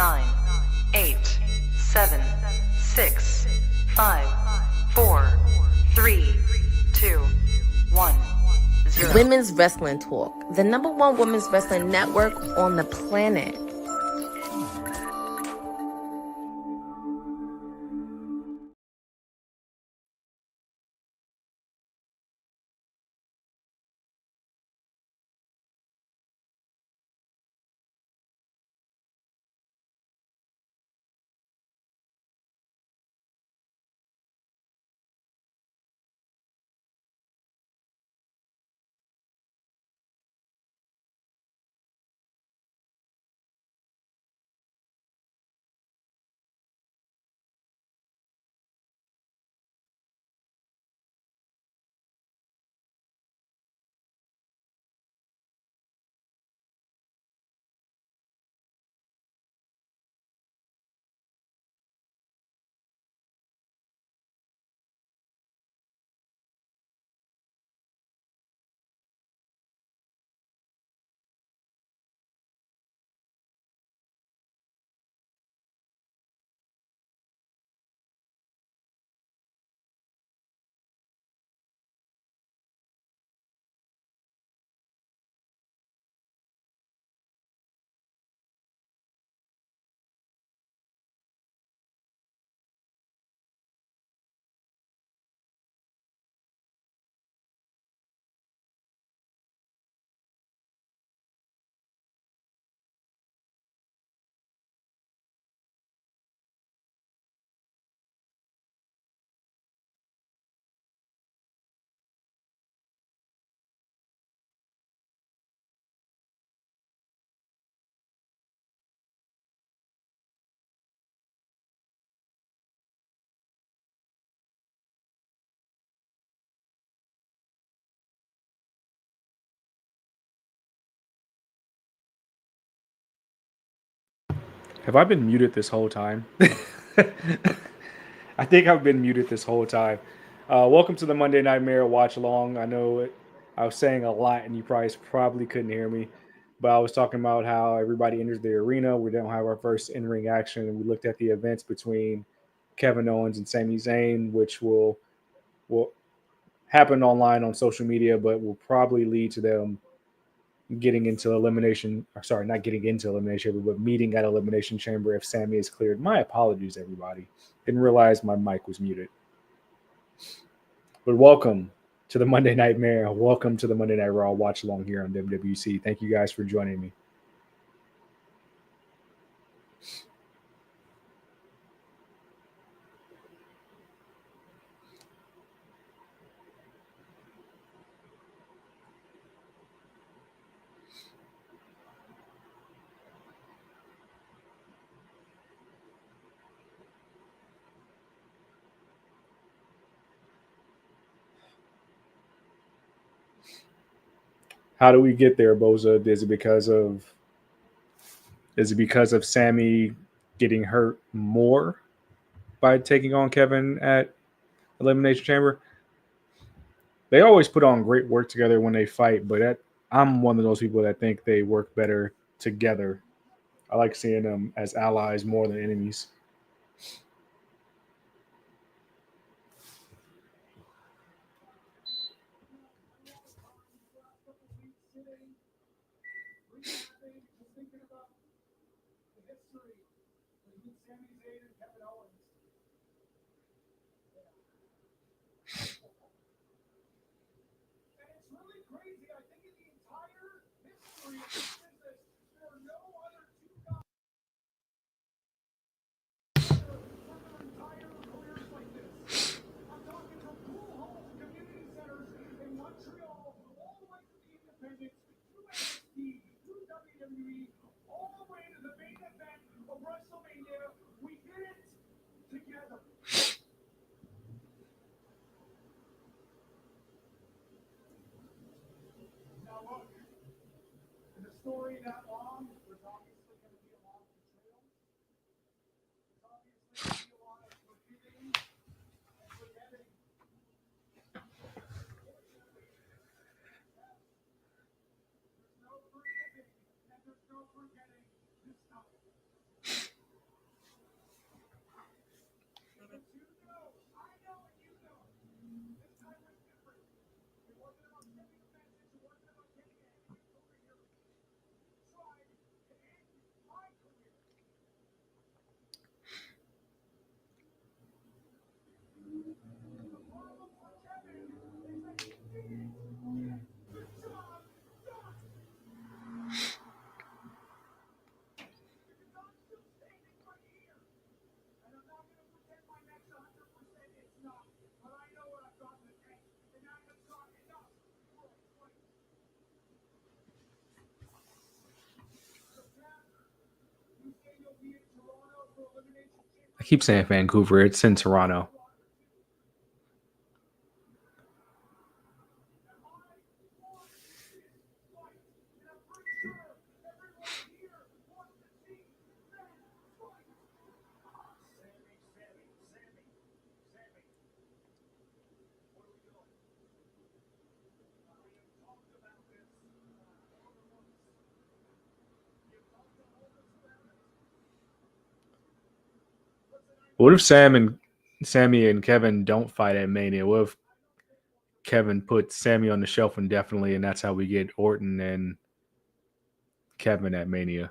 9, 8, 7, 6, 5, 4, 3, 2, 1, 0. Women's Wrestling Talk, the #1 women's wrestling network on the planet. Have I been muted this whole time? I think I've been muted this whole time. Welcome to the Monday Nightmare Watch Along. I know I was saying a lot and you probably couldn't hear me, but I was talking about how everybody enters the arena. We don't have our first in-ring action, and we looked at the events between Kevin Owens and Sami Zayn, which will happen online on social media, but will probably lead to them getting into elimination. Sorry, not getting into elimination chamber, but meeting at elimination chamber if Sami is cleared. My apologies, everybody. Didn't realize my mic was muted. But welcome to the Monday Nightmare. Welcome to the Monday Night Raw watch along here on WWC. Thank you guys for joining me. How do we get there, Boza? Is it because of Sami getting hurt more by taking on Kevin at Elimination Chamber? They always put on great work together when they fight, but I'm one of those people that think they work better together. I like seeing them as allies more than enemies. I keep saying Vancouver. It's in Toronto. What if Sammy and Kevin don't fight at Mania? What if Kevin puts Sammy on the shelf indefinitely, and that's how we get Orton and Kevin at Mania?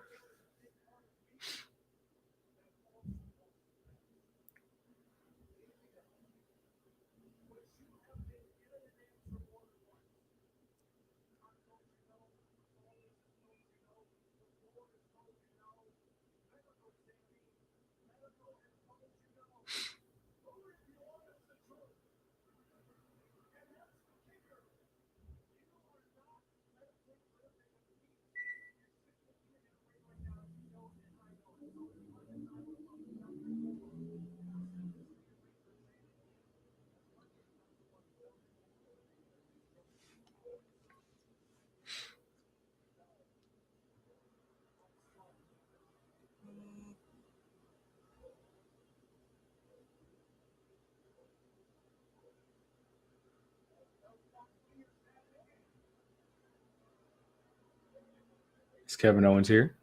Is Kevin Owens here?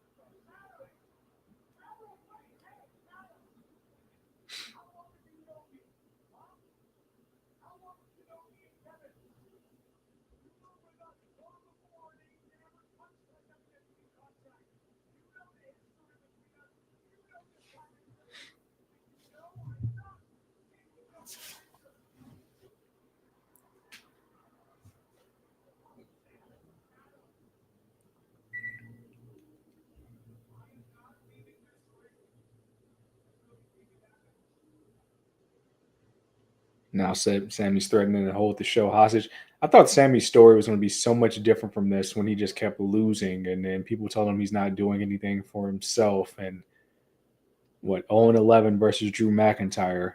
Now Sammy's threatening to hold the show hostage. I thought Sammy's story was going to be so much different from this when he just kept losing, and then people tell him he's not doing anything for himself. And what 0-11 versus Drew McIntyre.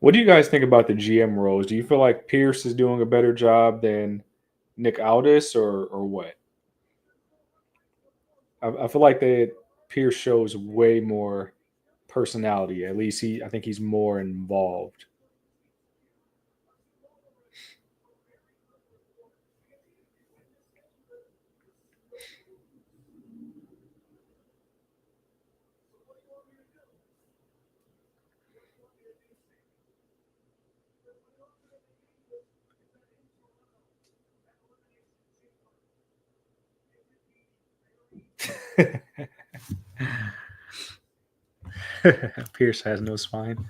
What do you guys think about the GM roles? Do you feel like Pierce is doing a better job than Nick Aldis, or what? I feel like that Pierce shows way more personality. At least I think he's more involved. Pierce has no spine.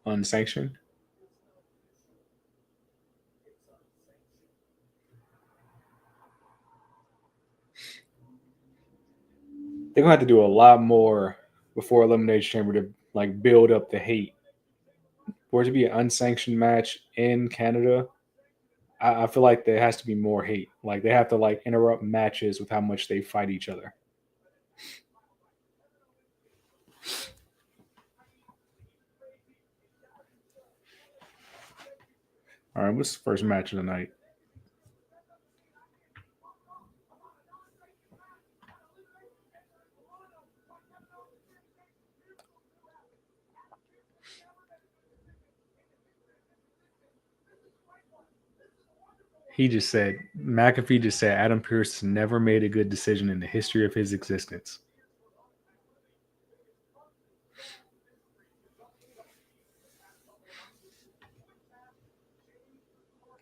unsanctioned. They're gonna have to do a lot more before Elimination Chamber to like build up the hate. For it to be an unsanctioned match in Canada, I feel like there has to be more hate. Like they have to like interrupt matches with how much they fight each other. All right, what's the first match of the night? He just said McAfee just said Adam Pearce never made a good decision in the history of his existence.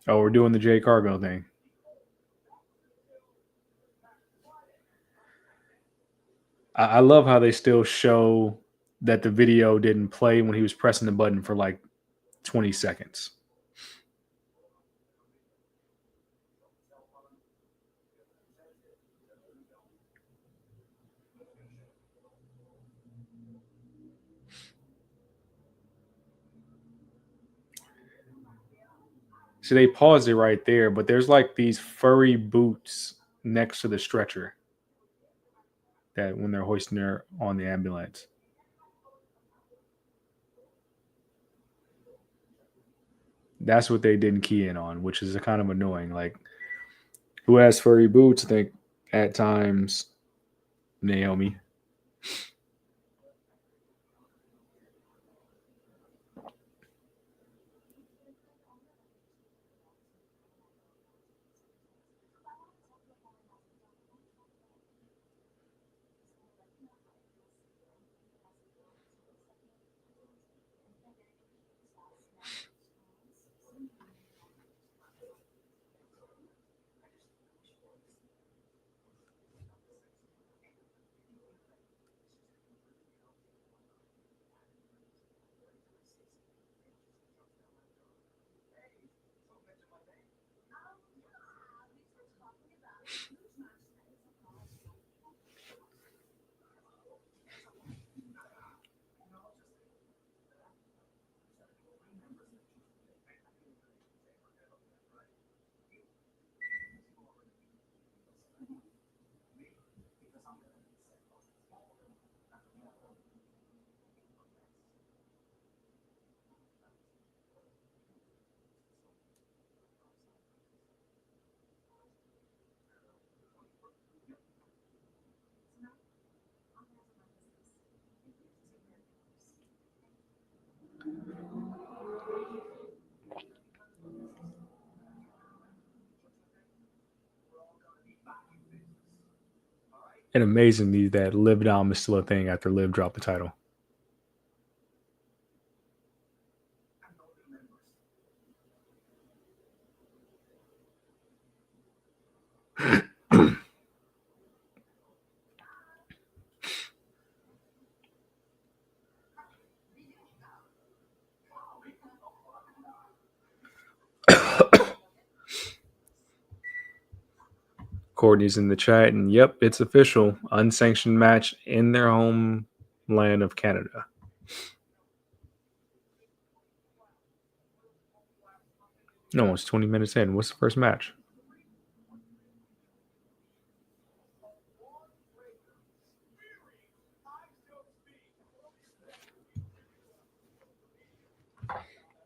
Oh, we're doing the Jay Cargill thing. I love how they still show that the video didn't play when he was pressing the button for like 20 seconds. So they paused it right there, but there's like these furry boots next to the stretcher that when they're hoisting her on the ambulance. That's what they didn't key in on, which is kind of annoying. Like, who has furry boots? I think at times Naomi. And amazingly, that Liv Dom is still a thing after Liv dropped the title. Courtney's in the chat, and yep, it's official. Unsanctioned match in their homeland of Canada. No, it's 20 minutes in. What's the first match?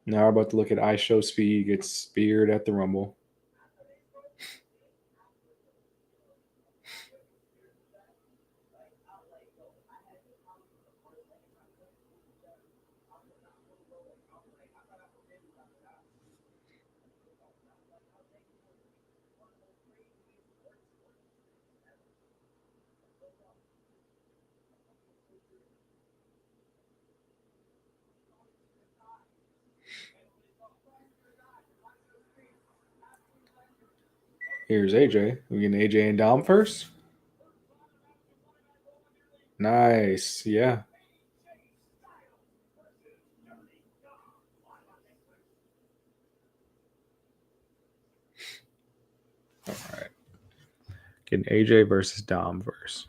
Now we're about to look at Ice Show Speed gets speared at the Rumble. Here's AJ. We getting AJ and Dom first. Nice. Yeah. All right. Getting AJ versus Dom verse.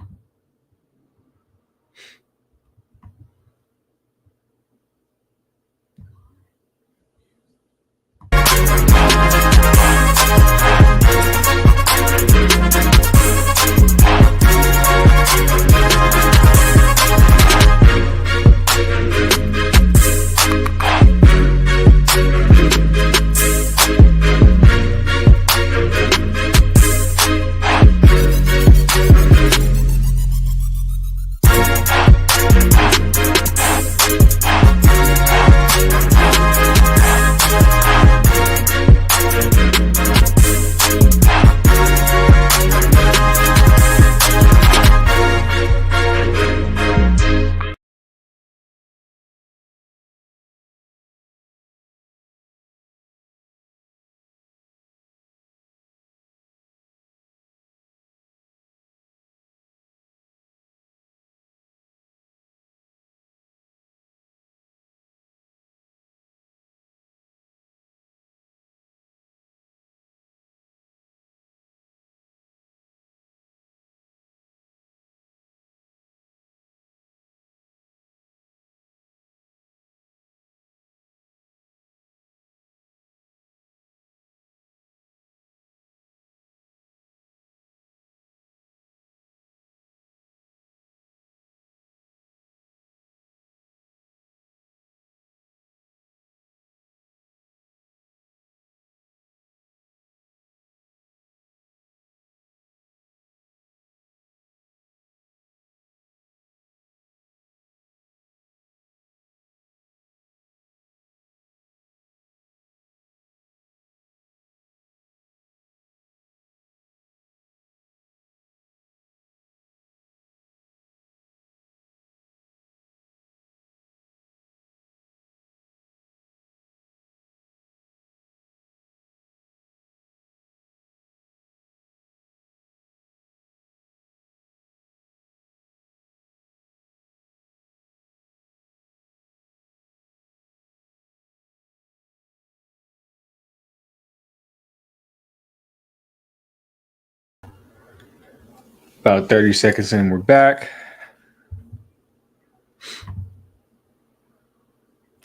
About 30 seconds in, we're back.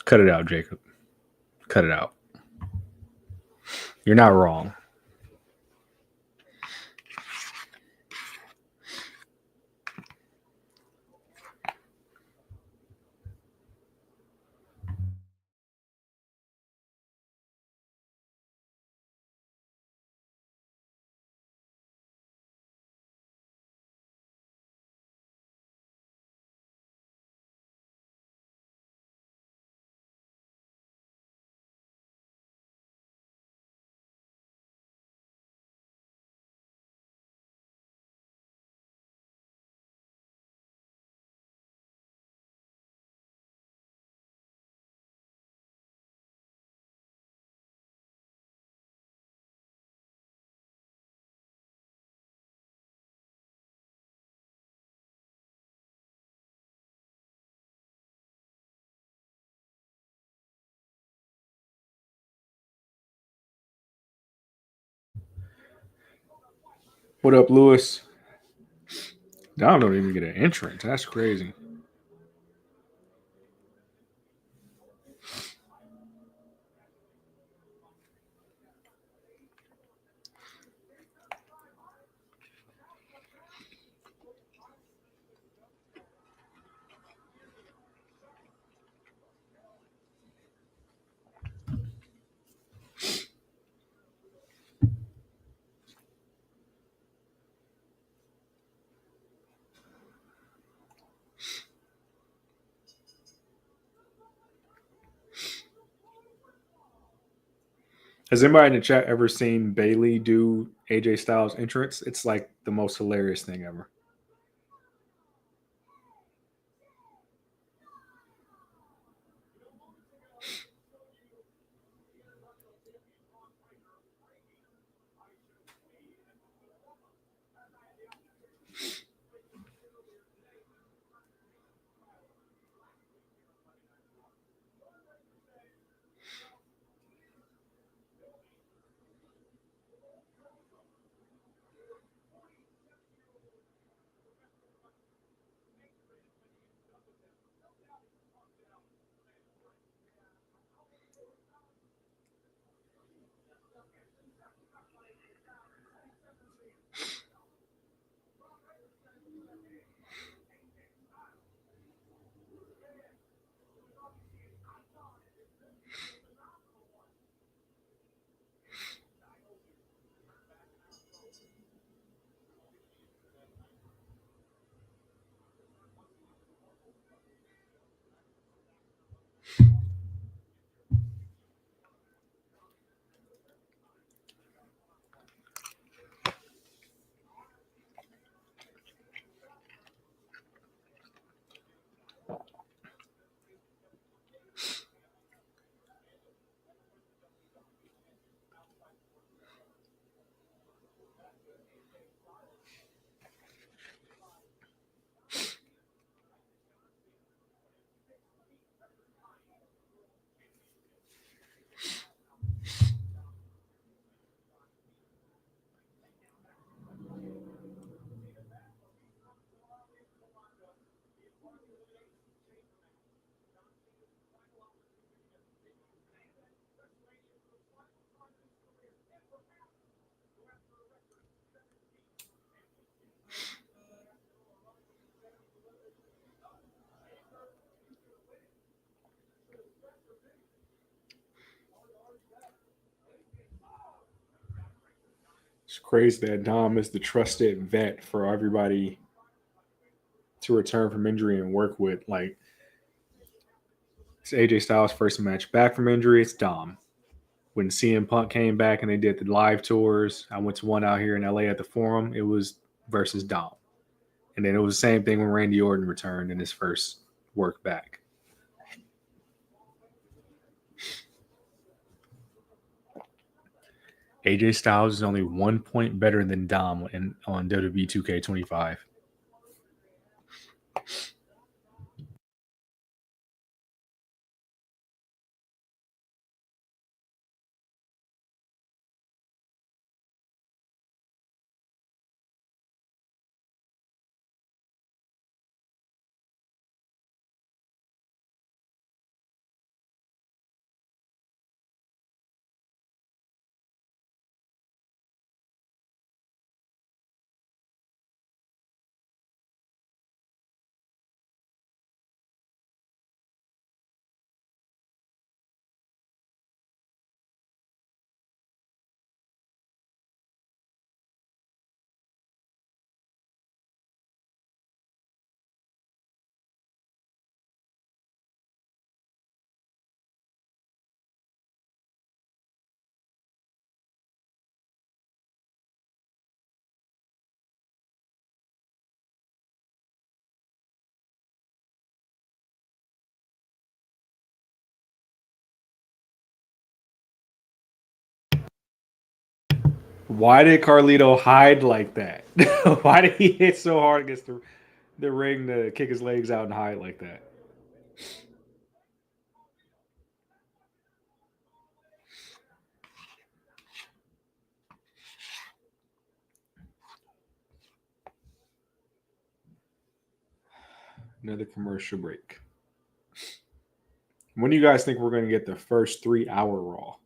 Cut it out, Jacob. Cut it out. You're not wrong. What up, Lewis? Dom don't even get an entrance. That's crazy. Has anybody in the chat ever seen Bailey do AJ Styles entrance? It's like the most hilarious thing ever. crazy that Dom is the trusted vet for everybody to return from injury and work with. Like, it's AJ Styles' first match back from injury. It's Dom. When CM Punk came back and they did the live tours, I went to one out here in LA at the Forum. It was versus Dom. And then it was the same thing when Randy Orton returned in his first work back. AJ Styles is only 1 point better than Dom on WWE 2K25. Why did Carlito hide like that? Why did he hit so hard against the ring to kick his legs out and hide like that? Another commercial break. When do you guys think we're going to get the first 3-hour Raw?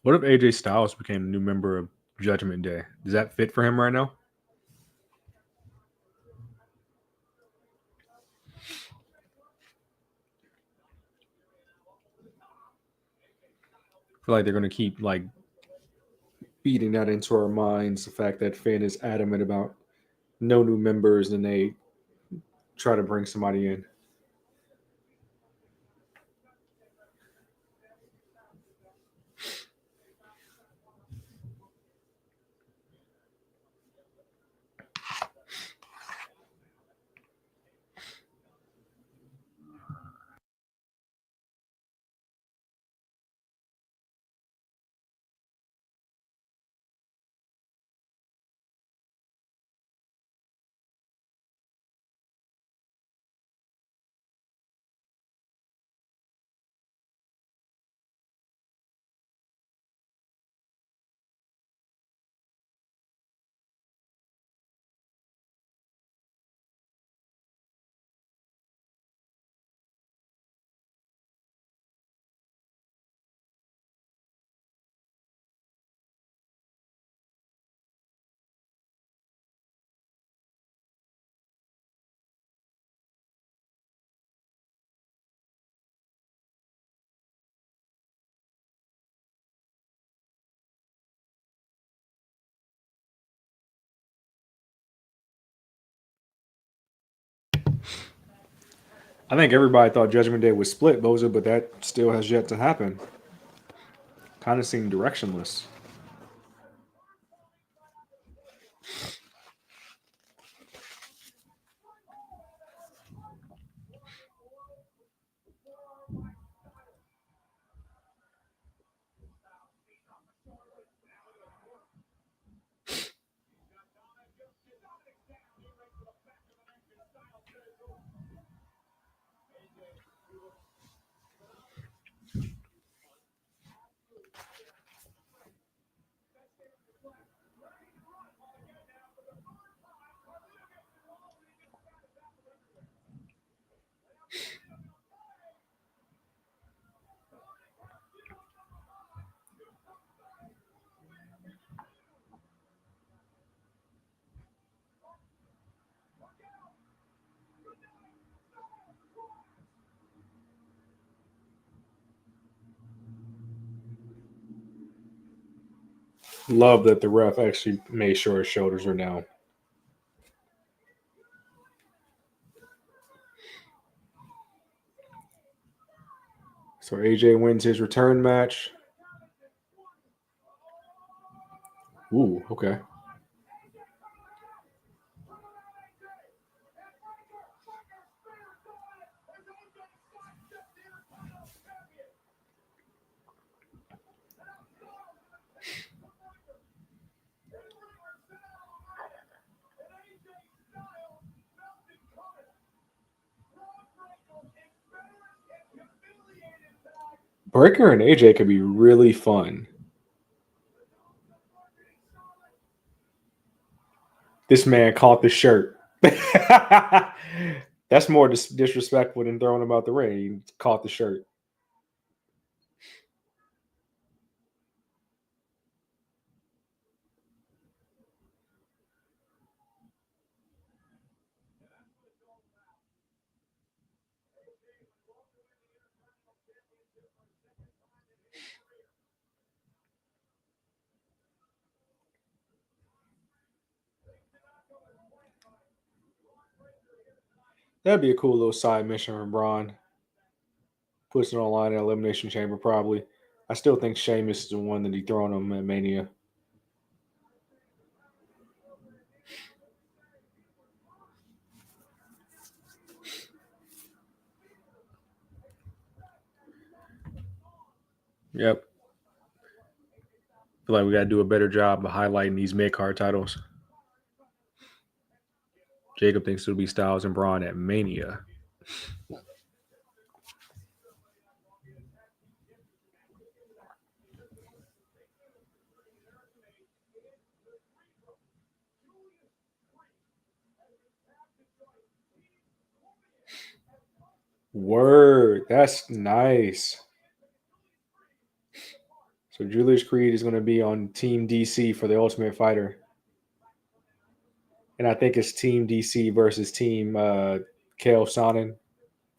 What if AJ Styles became a new member of Judgment Day? Does that fit for him right now? feel like they're going to keep like beating that into our minds. The fact that Finn is adamant about no new members, and they try to bring somebody in. I think everybody thought Judgment Day was split, Boza, but that still has yet to happen. Kind of seemed directionless. Love that the ref actually made sure his shoulders are down. So AJ wins his return match. Ooh, okay. Breaker and AJ could be really fun. This man caught the shirt. That's more disrespectful than throwing him out the ring. He caught the shirt. That'd be a cool little side mission from Braun. Puts it online in Elimination Chamber, probably. I still think Sheamus is the one that he thrown him at Mania. Yep. Feel like we got to do a better job of highlighting these mid-card titles. Jacob thinks it'll be Styles and Braun at Mania. Word. That's nice. So Julius Creed is going to be on Team DC for the Ultimate Fighter. And I think it's Team DC versus Team Chael Sonnen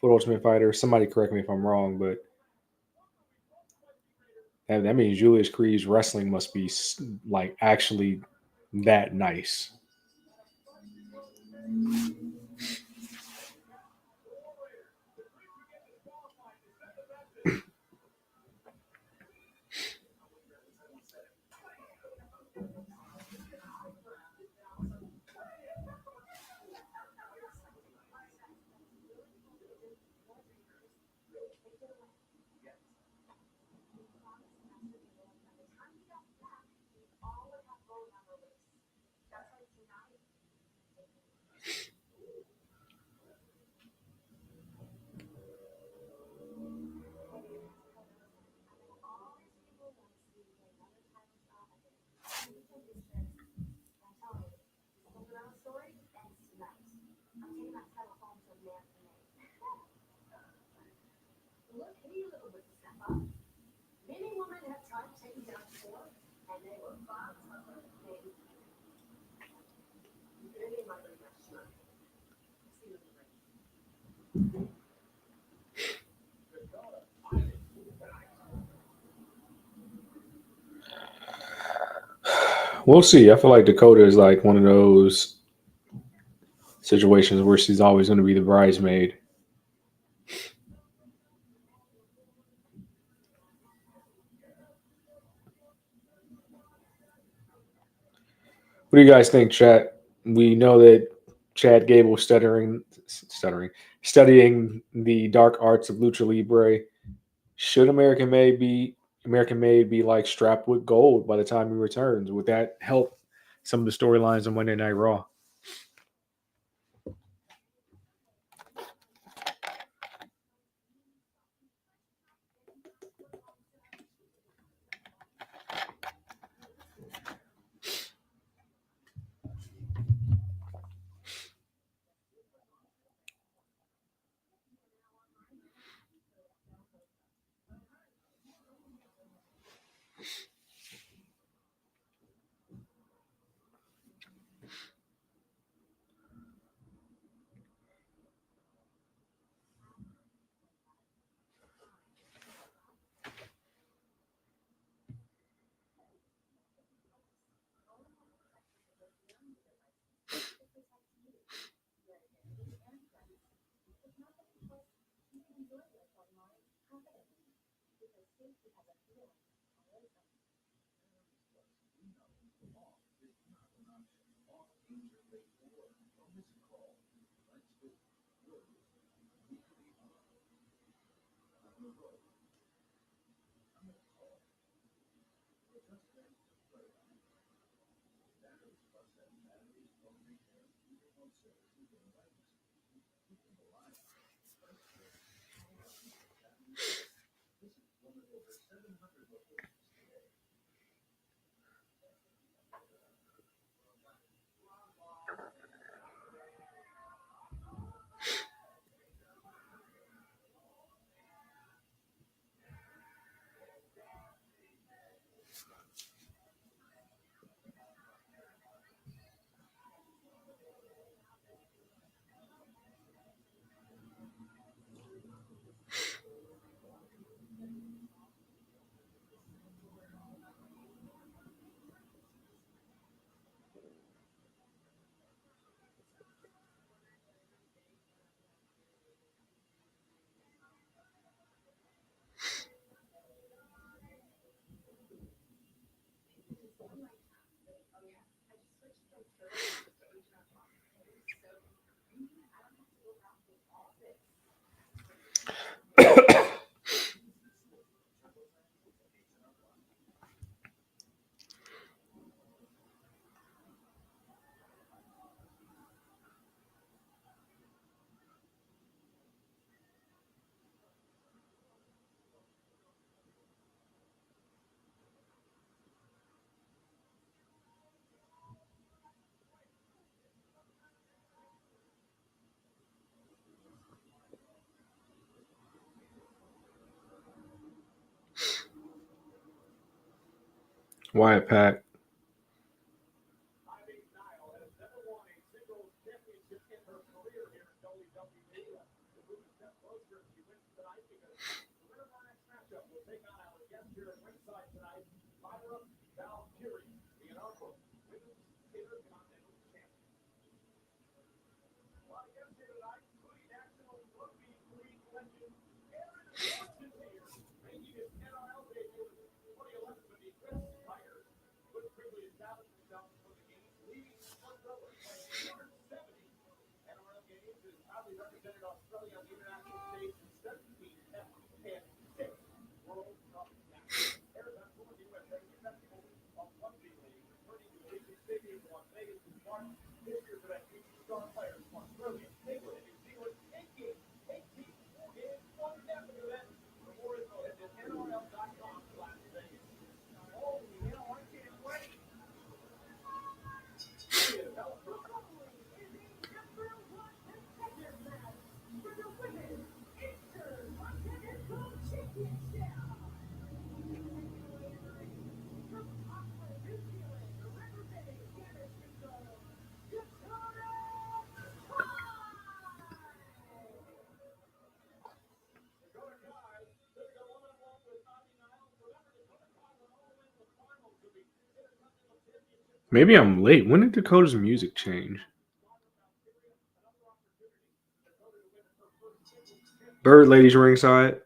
for the Ultimate Fighter. Somebody correct me if I'm wrong, but That means Julius Creed's wrestling must be like actually that nice. We'll see. I feel like Dakota is like one of those situations where she's always going to be the bridesmaid. What do you guys think, chat? We know that Chad Gable studying the dark arts of lucha libre. Should American Made be like strapped with gold by the time he returns? Would that help some of the storylines on Monday Night Raw? Wyatt Pack. Maybe I'm late. When did Dakota's music change? Bird ladies ringside.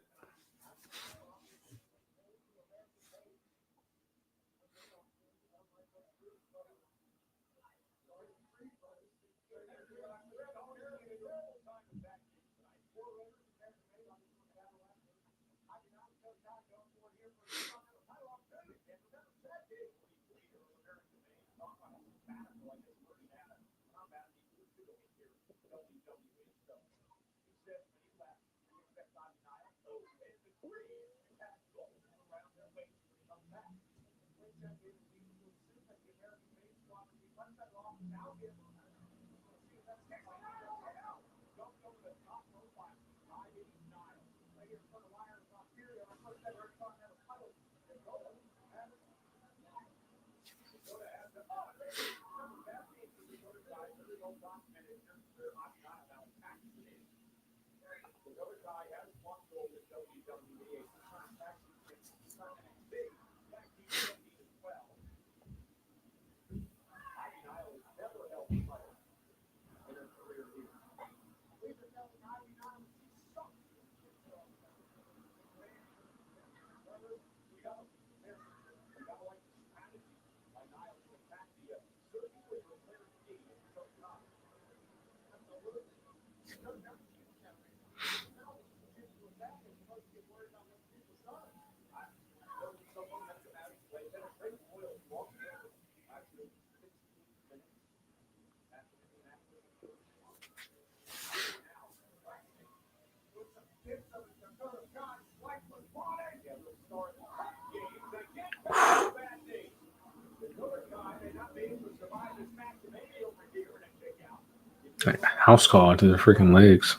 House call to the freaking legs.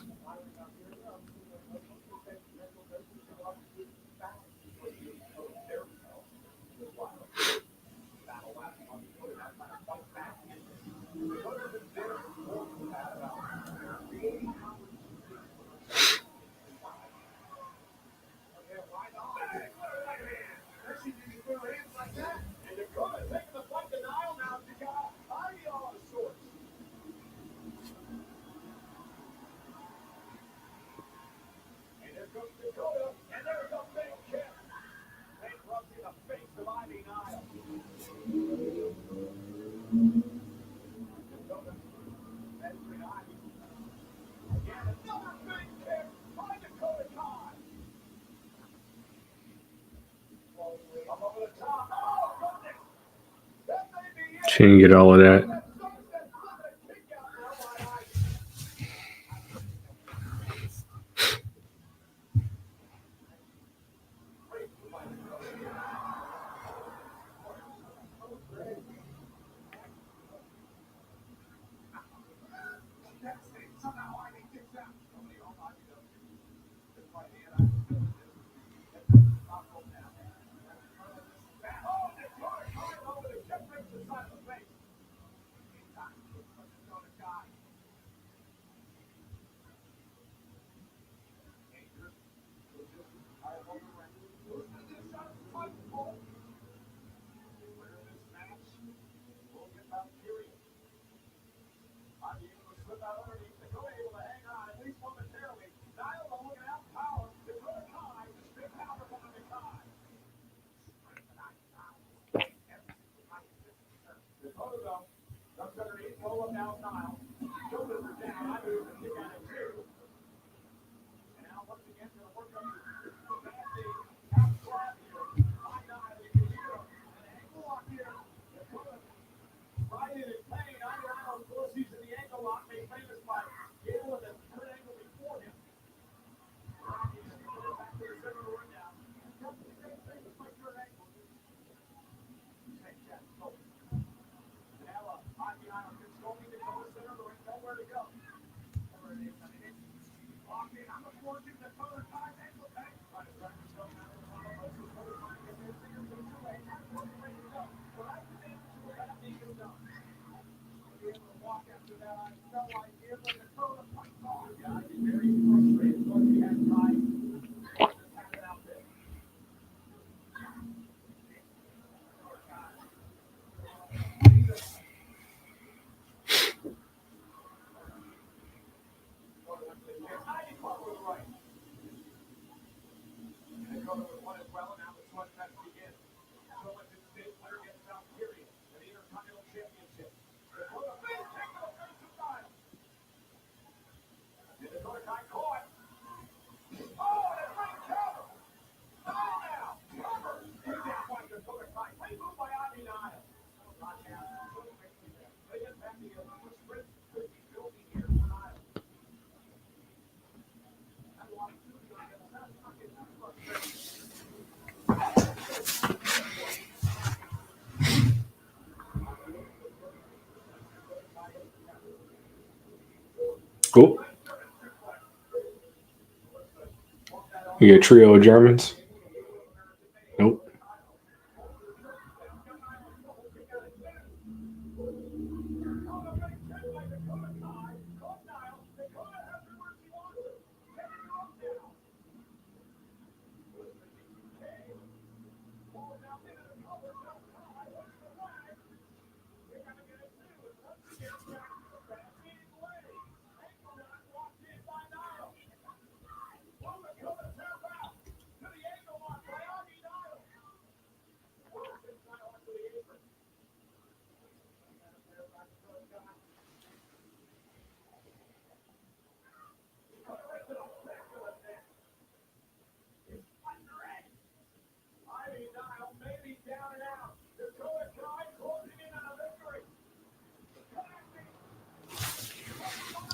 She didn't get all of that. Cool. You get a trio of Germans. Nope.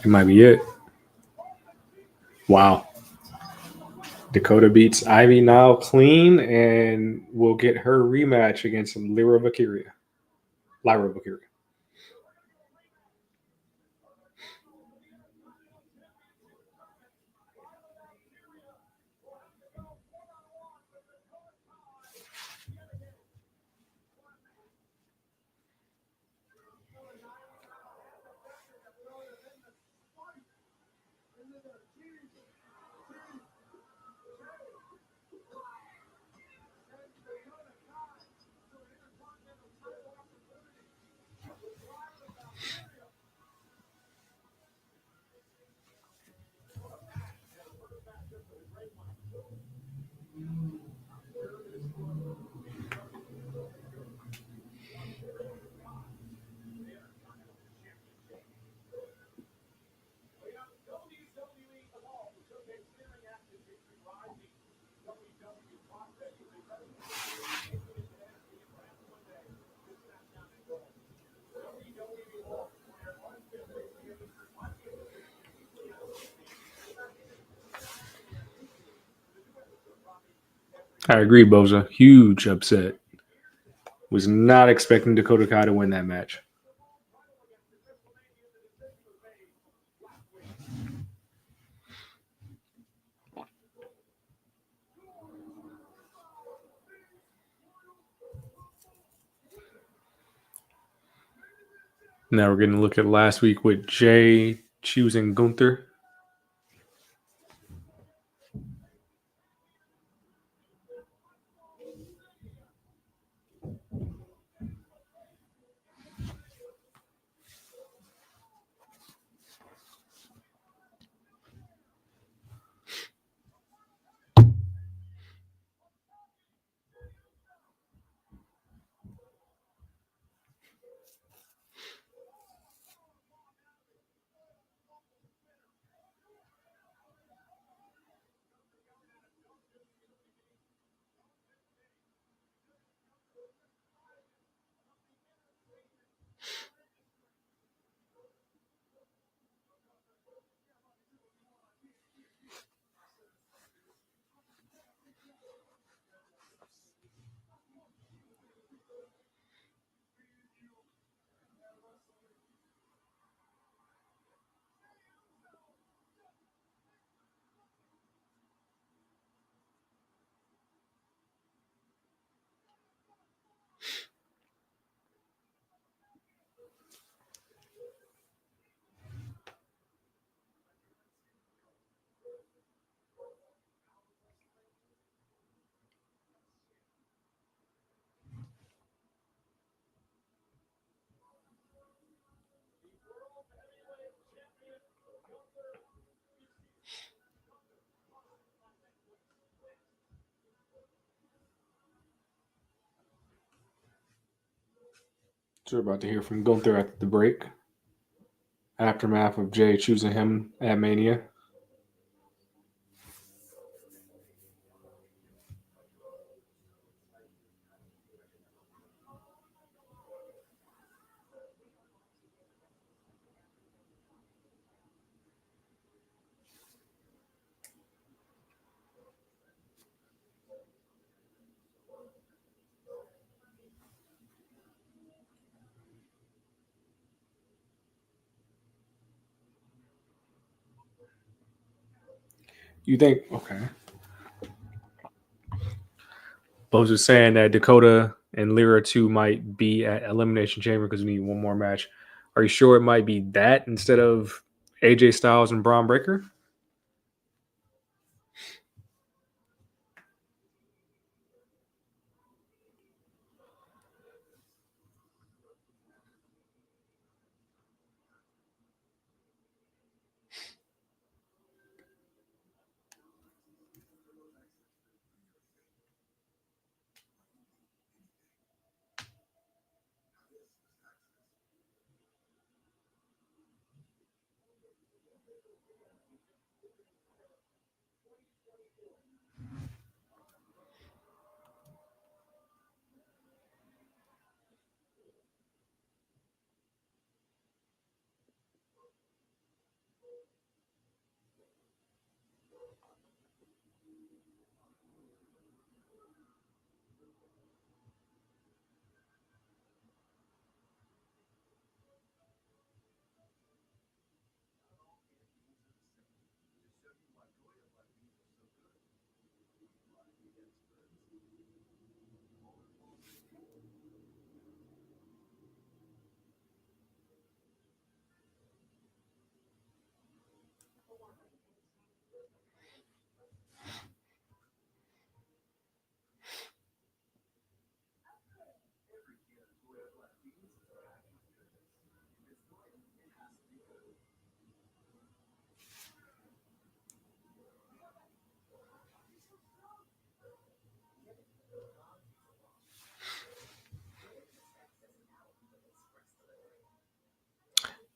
It might be it. Wow. Dakota beats Ivy Nile clean and will get her rematch against Lyra Valkyria. I agree, Boza. Huge upset. Was not expecting Dakota Kai to win that match. Now we're going to look at last week with Jay choosing Gunther. So we're about to hear from Gunther at the break. Aftermath of Jay choosing him at Mania. You think, okay. Bose was saying that Dakota and Lyra 2 might be at Elimination Chamber because we need one more match. Are you sure it might be that instead of AJ Styles and Braun Breaker?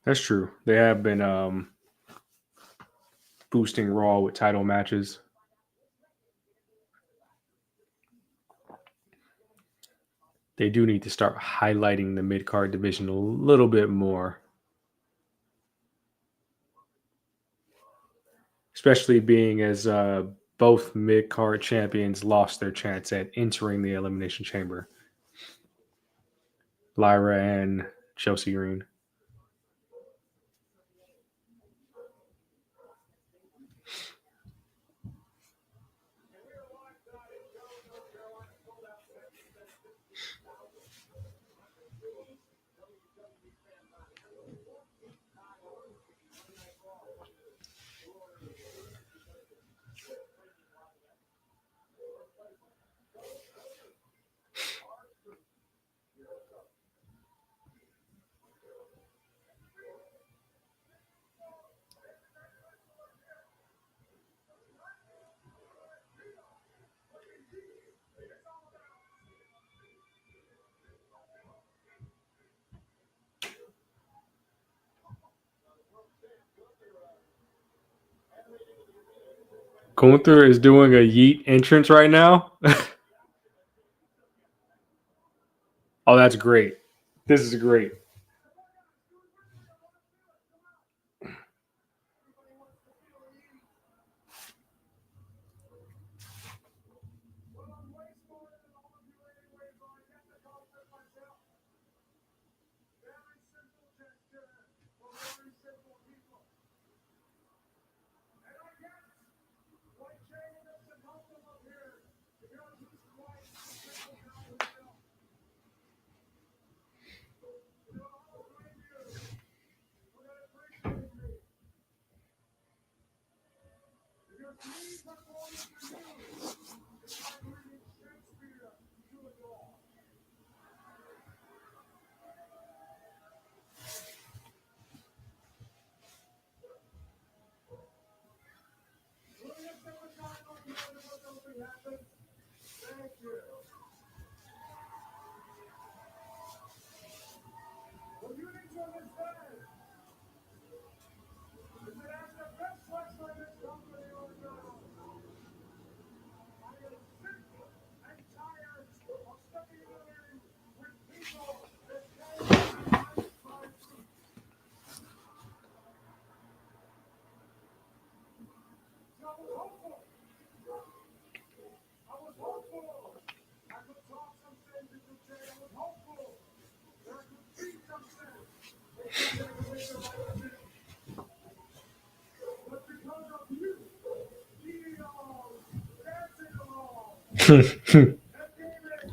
That's true. They have been boosting Raw with title matches. They do need to start highlighting the mid card division a little bit more. Especially being as both mid card champions lost their chance at entering the Elimination Chamber. Lyra and Chelsea Green. Gunther is doing a yeet entrance right now. Oh, that's great. This is great.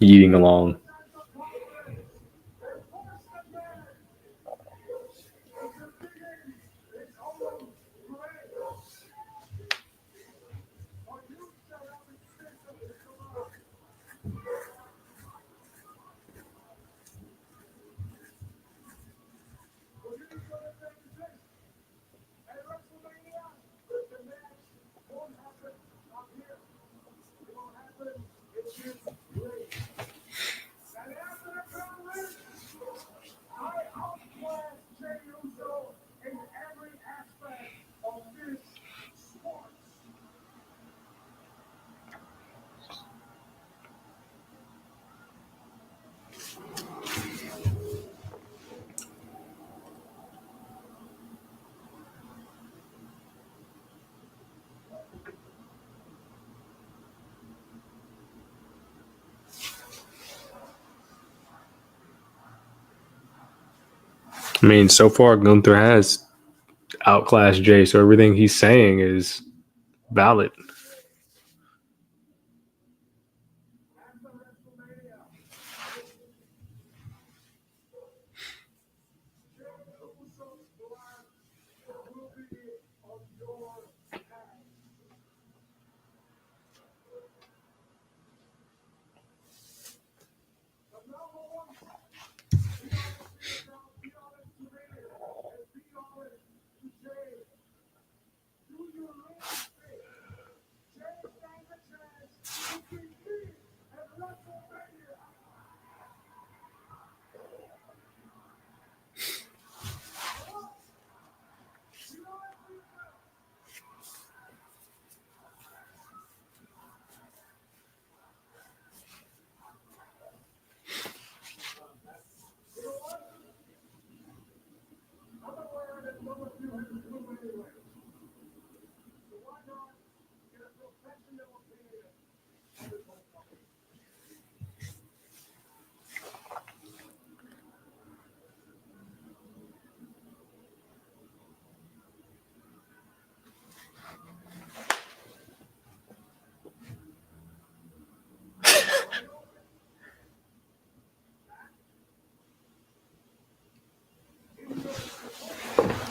Eating along. I mean, so far Gunther has outclassed Jay, so everything he's saying is valid.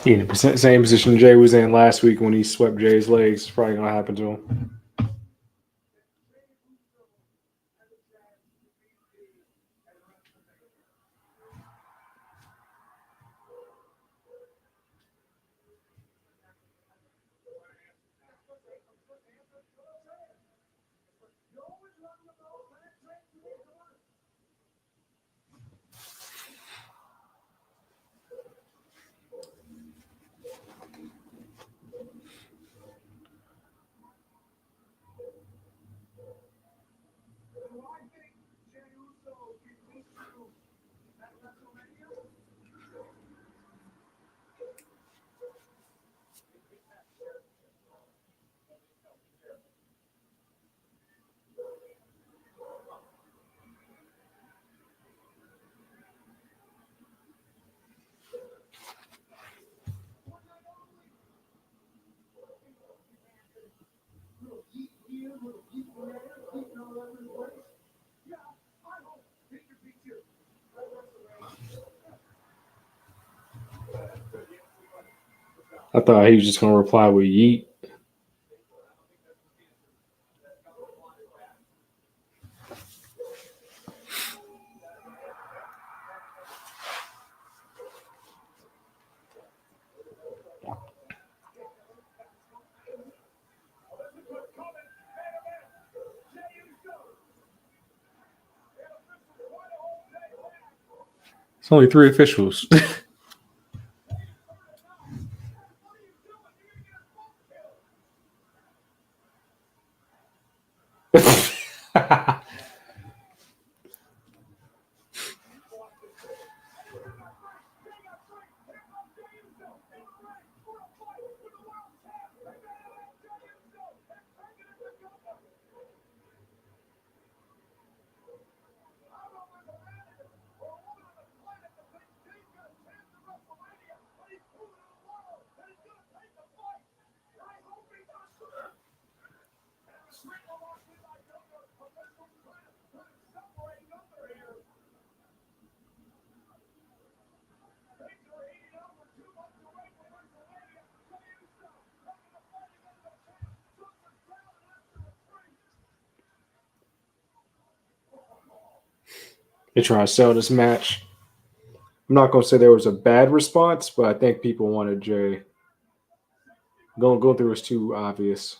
He in the same position Jay was in last week when he swept Jay's legs. It's probably gonna happen to him. I thought he was just gonna reply with yeet. It's only 3 officials. They're trying to sell this match. I'm not going to say there was a bad response, but I think people wanted Jay. Going through was too obvious.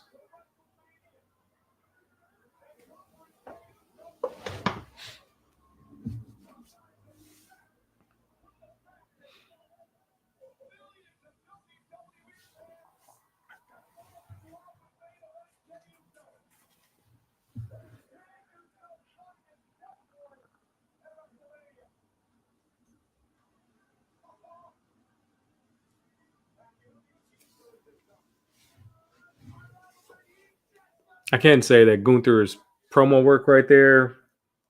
I can't say that Gunther's promo work right there,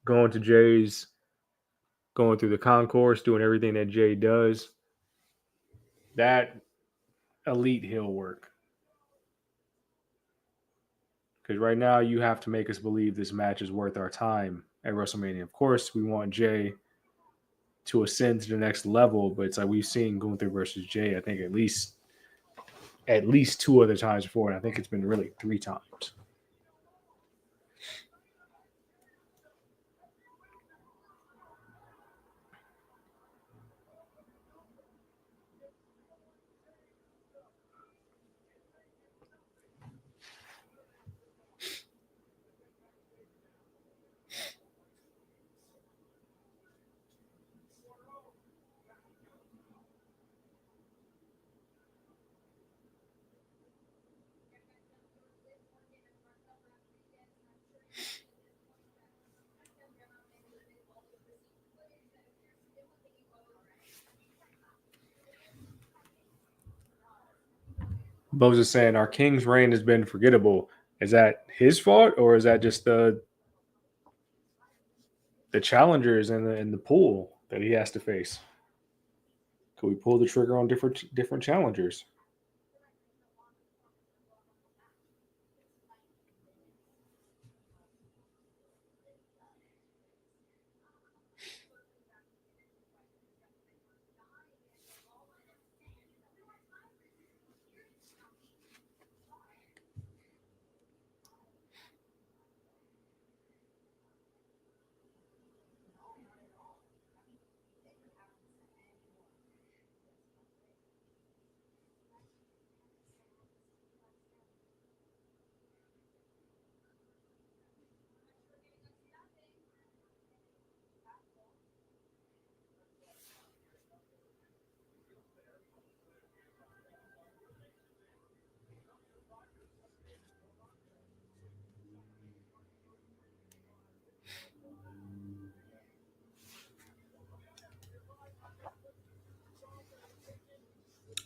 going to Jay's, going through the concourse, doing everything that Jay does, that elite heel work. Because right now you have to make us believe this match is worth our time at WrestleMania. Of course, we want Jay to ascend to the next level, but it's like we've seen Gunther versus Jay, I think at least 2 other times before, and I think it's been really 3 times. Bo's is saying our King's reign has been forgettable. Is that his fault, or is that just the challengers in the pool that he has to face? Could we pull the trigger on different challengers?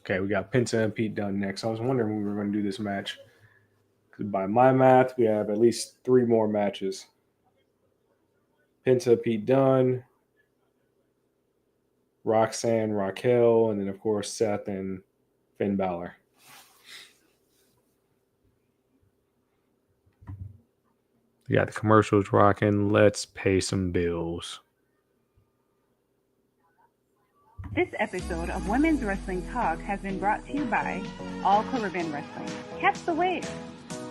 Okay, we got Penta and Pete Dunne next. I was wondering when we were going to do this match. By my math, we have at least 3 more matches. Penta, Pete Dunne, Roxanne, Raquel, and then, of course, Seth and Finn Balor. We got the commercials rocking. Let's pay some bills. This episode of Women's Wrestling Talk has been brought to you by All Caribbean Wrestling. Catch the wave.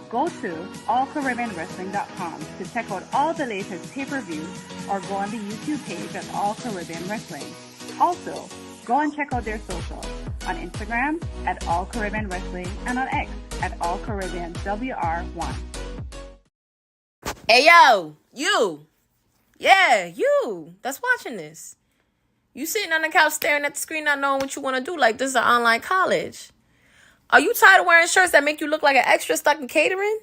Go to allcaribbeanwrestling.com to check out all the latest pay-per-views or go on the YouTube page of All Caribbean Wrestling. Also, go and check out their socials on Instagram at All Caribbean Wrestling and on X at All Caribbean WR1. Hey, yo, you. Yeah, you that's watching this. You sitting on the couch staring at the screen not knowing what you want to do like this is an online college. Are you tired of wearing shirts that make you look like an extra stuck in catering?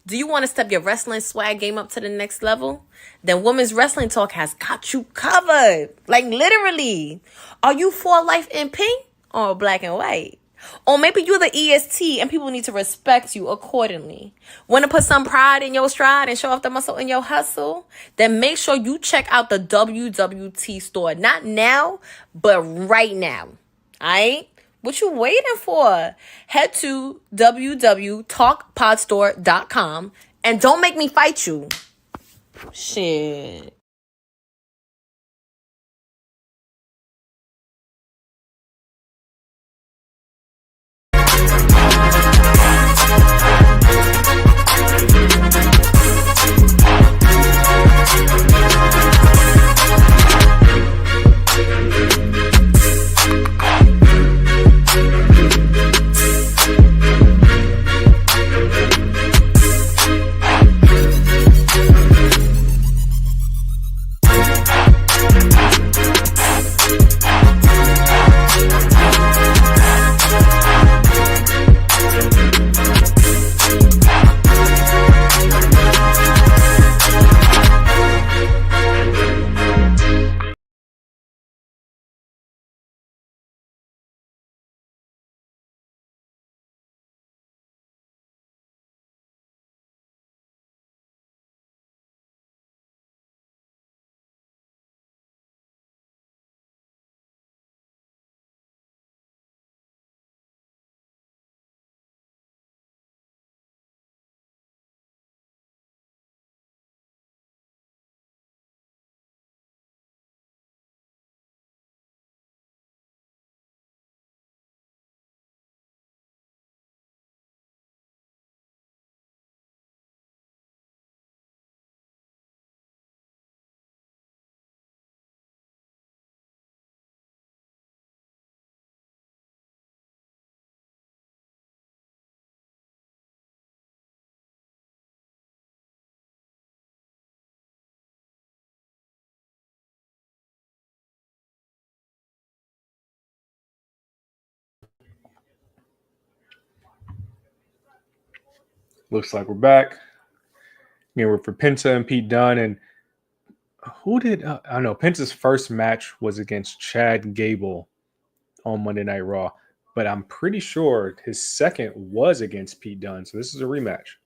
Do you want to step your wrestling swag game up to the next level? Then Women's Wrestling Talk has got you covered. Like literally. Are you for life in pink or black and white? Or maybe you're the EST and people need to respect you accordingly. Want to put some pride in your stride and show off the muscle in your hustle? Then make sure you check out the WWT store. Not now, but right now. Alright? What you waiting for? Head to www.talkpodstore.com and don't make me fight you. Shit. Looks like we're back. Again, we're for Penta and Pete Dunne. And who did I don't know? Penta's first match was against Chad Gable on Monday Night Raw, but I'm pretty sure his second was against Pete Dunne. So this is a rematch.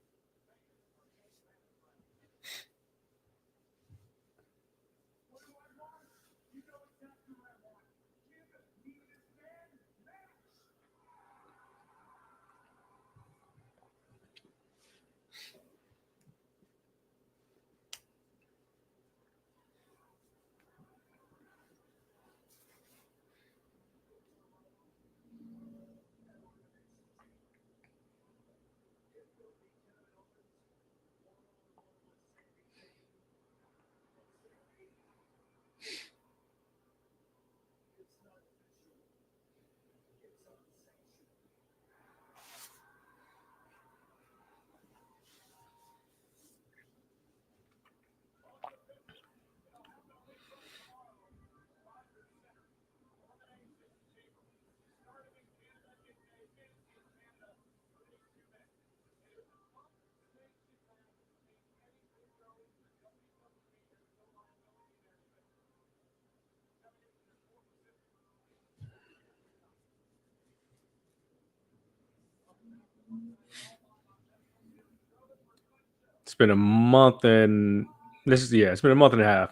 It's been a month and it's been a month and a half.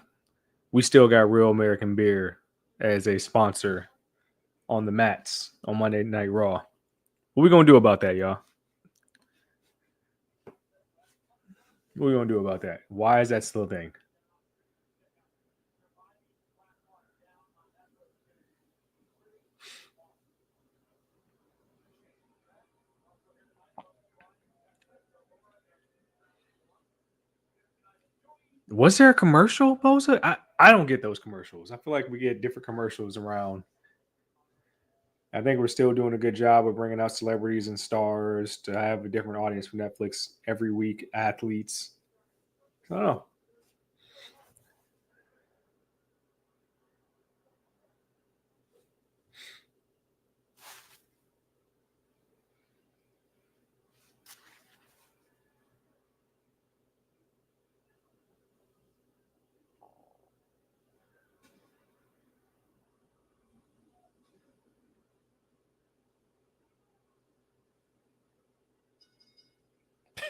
We still got Real American Beer as a sponsor on the mats on Monday Night Raw. What we gonna do about that, y'all? What we gonna do about that? Why is that still a thing? Was there a commercial, Bosa? I don't get those commercials. I feel like we get different commercials around. I think we're still doing a good job of bringing out celebrities and stars to have a different audience for Netflix every week. Athletes. I don't know.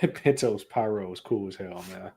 Pinto's Pyro is cool as hell, man.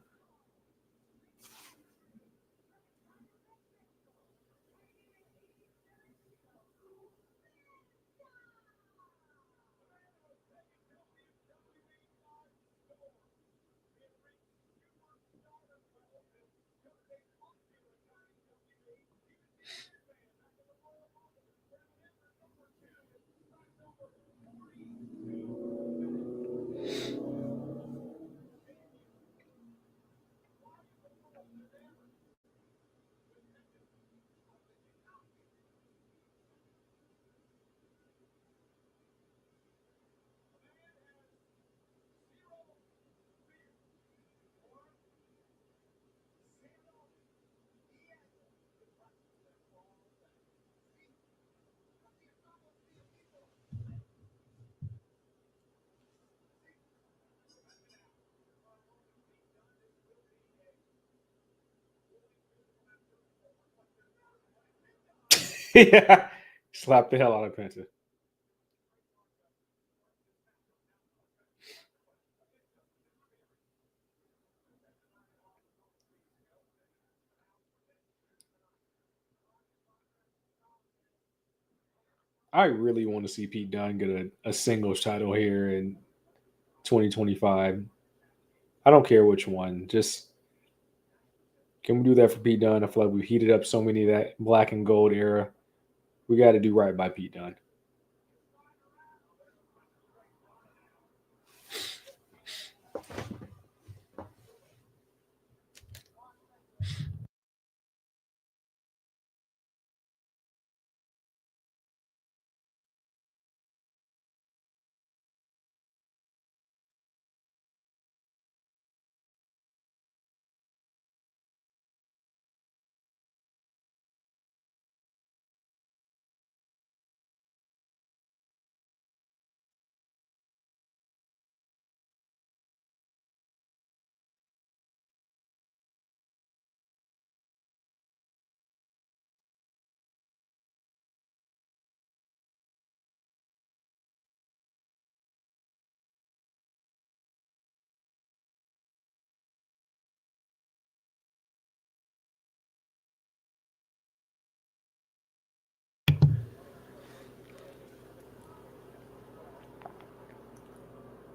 Yeah. Slap the hell out of Penta. I really want to see Pete Dunne get a singles title here in 2025. I don't care which one. Just can we do that for Pete Dunne? I feel like we've heated up so many of that black and gold era. We got to do right by Pete Dunne.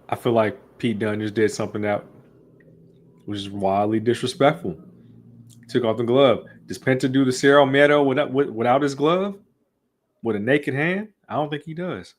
I feel like Pete Dunne just did something that was wildly disrespectful. Took off the glove. Does Penta do the Cerro Miedo without his glove? With a naked hand? I don't think he does.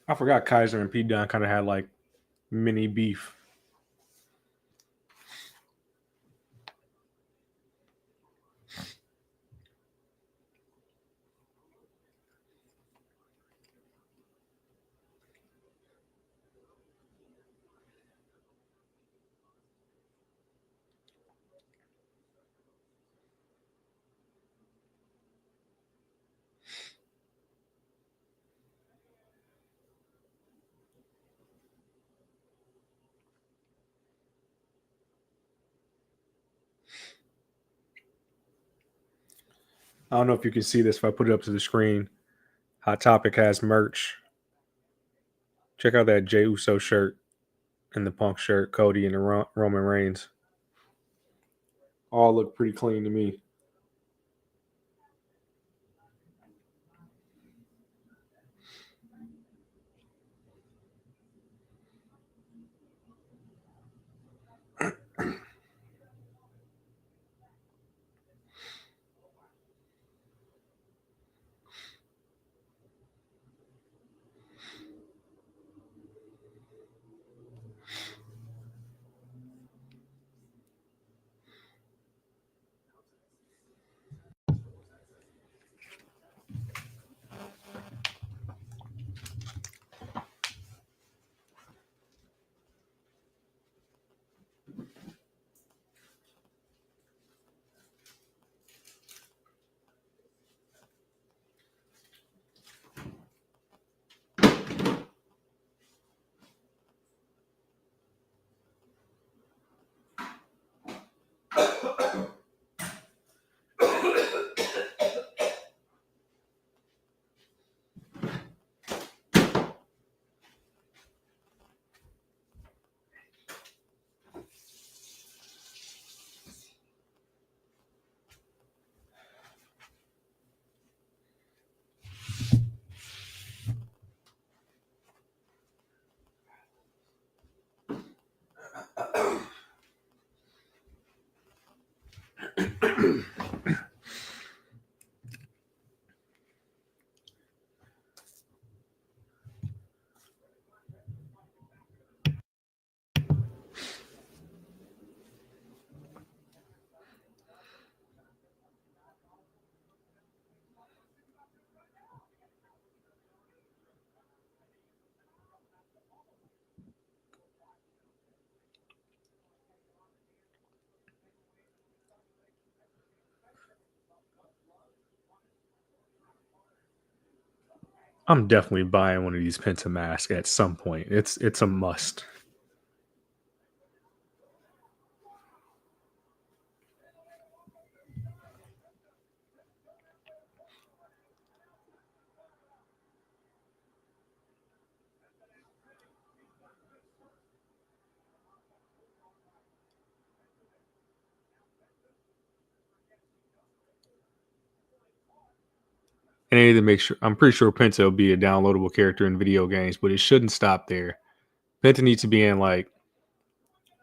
I forgot Kaiser and Pete Dunne kind of had like mini beef. I don't know if you can see this if I put it up to the screen. Hot Topic has merch. Check out that Jey Uso shirt and the Punk shirt, Cody and the Roman Reigns. All look pretty clean to me. I'm definitely buying one of these Penta masks at some point. It's a must. And they need to make sure. I'm pretty sure Penta will be a downloadable character in video games, but it shouldn't stop there. Penta needs to be in like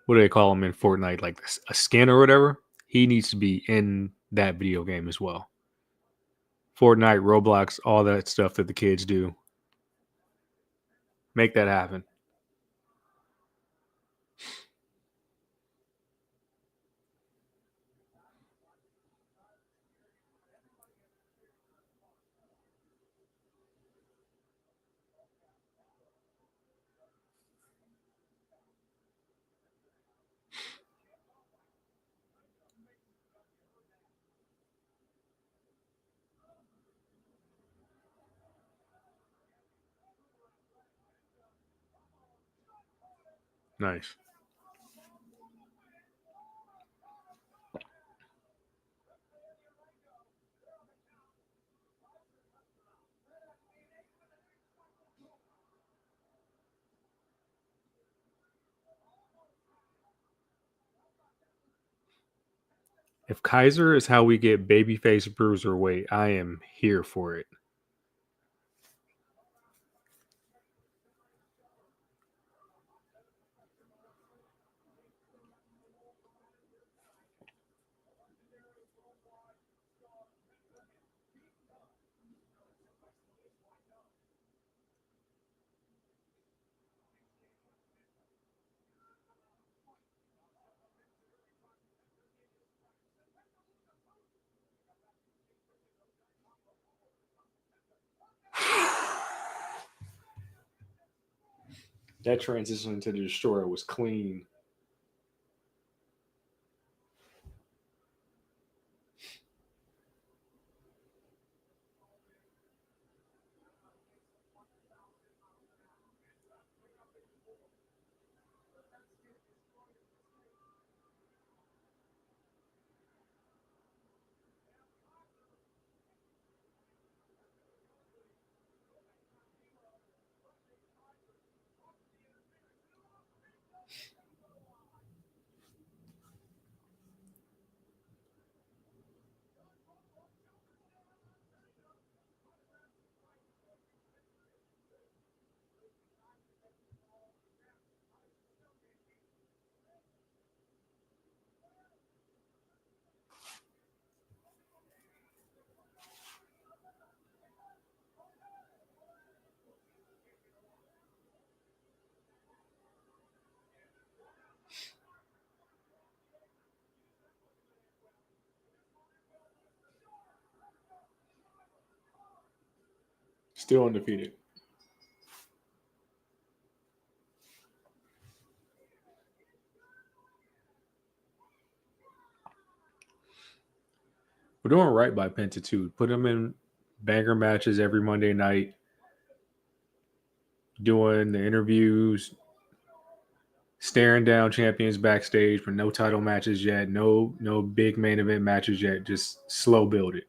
what do they call him in Fortnite, like a skin or whatever. He needs to be in that video game as well. Fortnite, Roblox, all that stuff that the kids do. Make that happen. Nice. If Kaiser is how we get babyface bruiserweight, I am here for it. That transition into the Destroyer was clean. Still undefeated. We're doing right by Penta too. Put him in banger matches every Monday night, doing the interviews, staring down champions backstage, but no title matches yet, no big main event matches yet. Just slow build it.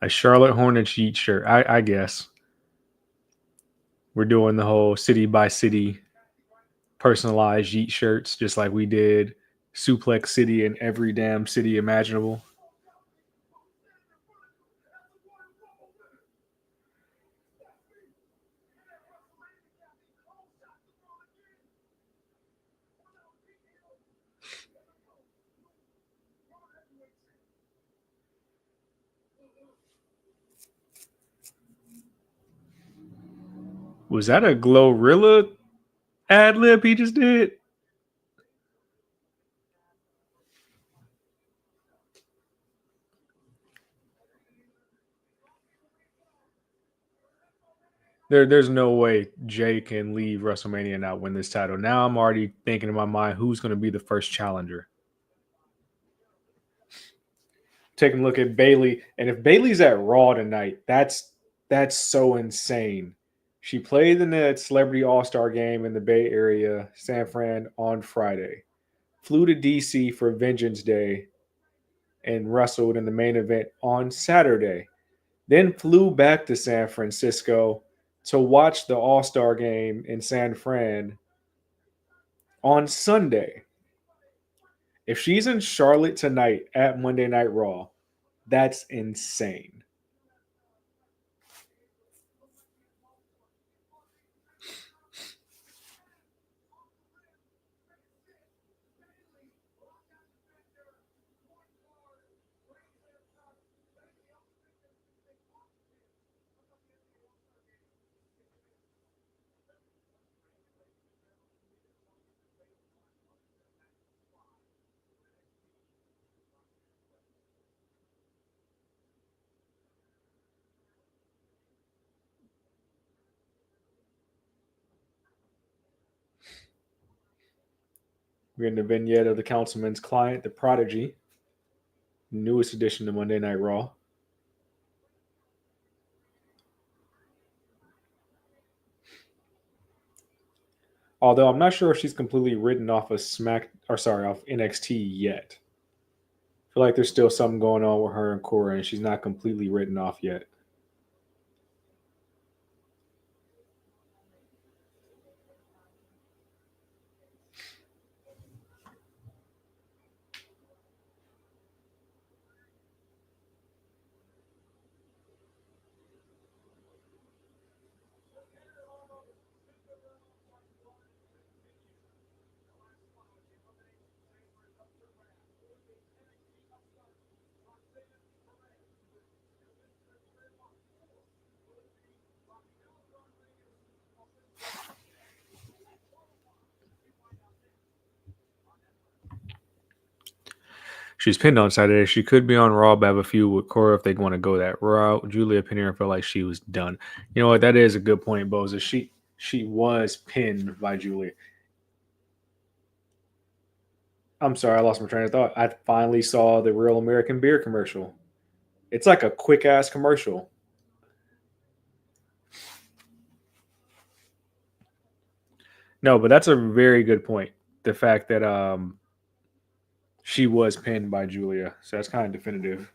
A Charlotte Hornets Yeet shirt. I guess we're doing the whole city by city personalized Yeet shirts, just like we did Suplex City in every damn city imaginable. Was that a Glorilla ad lib he just did? There's no way Jay can leave WrestleMania and not win this title. Now I'm already thinking in my mind who's going to be the first challenger. Taking a look at Bayley, and if Bayley's at Raw tonight, that's so insane. She played in the Celebrity All Star game in the Bay Area, San Fran, on Friday. Flew to DC for Vengeance Day, and wrestled in the main event on Saturday. Then flew back to San Francisco to watch the All Star game in San Fran on Sunday. If she's in Charlotte tonight at Monday Night Raw, that's insane. We're in the vignette of the councilman's client, the Prodigy, newest addition to Monday Night Raw. Although I'm not sure if she's completely written off of off NXT yet. I feel like there's still something going on with her and Cora, and she's not completely written off yet. She's pinned on Saturday. She could be on Raw, but have a feud with Cora if they want to go that route. Julia pinned her and felt like she was done. You know what? That is a good point, Boza. She was pinned by Julia. I'm sorry, I lost my train of thought. I finally saw the Real American Beer commercial. It's like a quick ass commercial. No, but that's a very good point. The fact that she was pinned by Julia, so that's kind of definitive.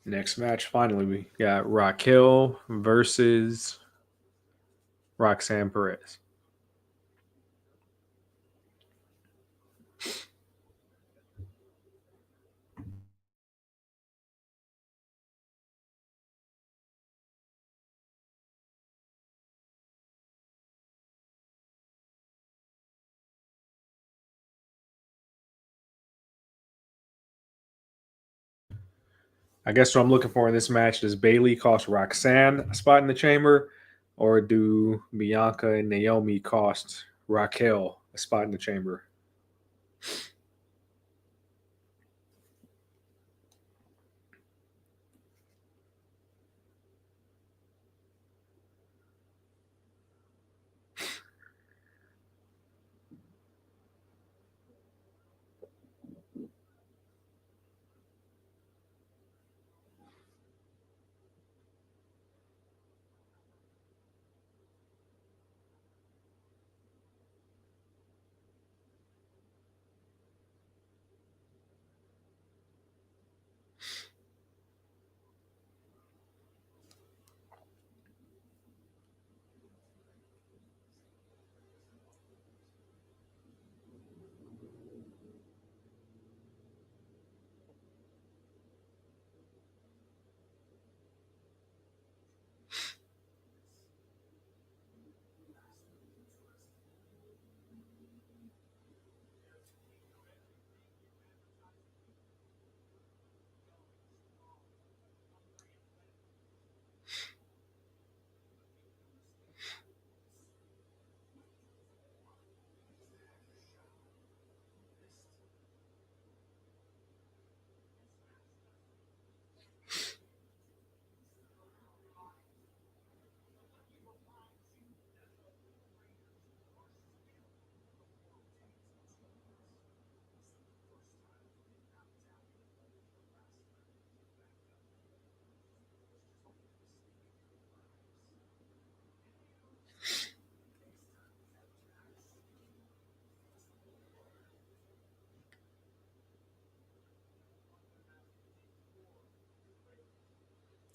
Next match, finally, we got Raquel versus Roxanne Perez. I guess what I'm looking for in this match, does Bailey cost Roxanne a spot in the chamber, or do Bianca and Naomi cost Raquel a spot in the chamber?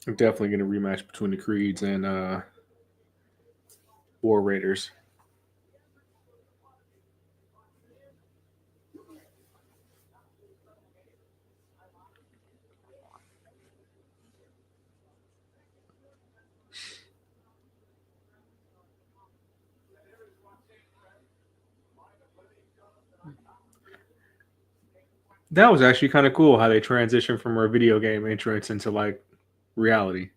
I'm definitely going to rematch between the Creeds and War Raiders. That was actually kind of cool how they transitioned from our video game entrance into like reality.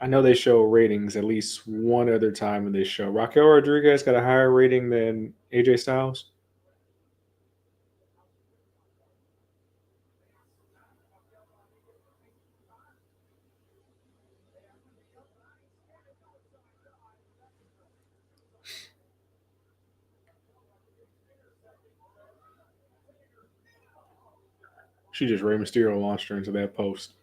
I know they show ratings at least one other time in this show. Raquel Rodriguez got a higher rating than AJ Styles. She just Rey Mysterio launched her into that post.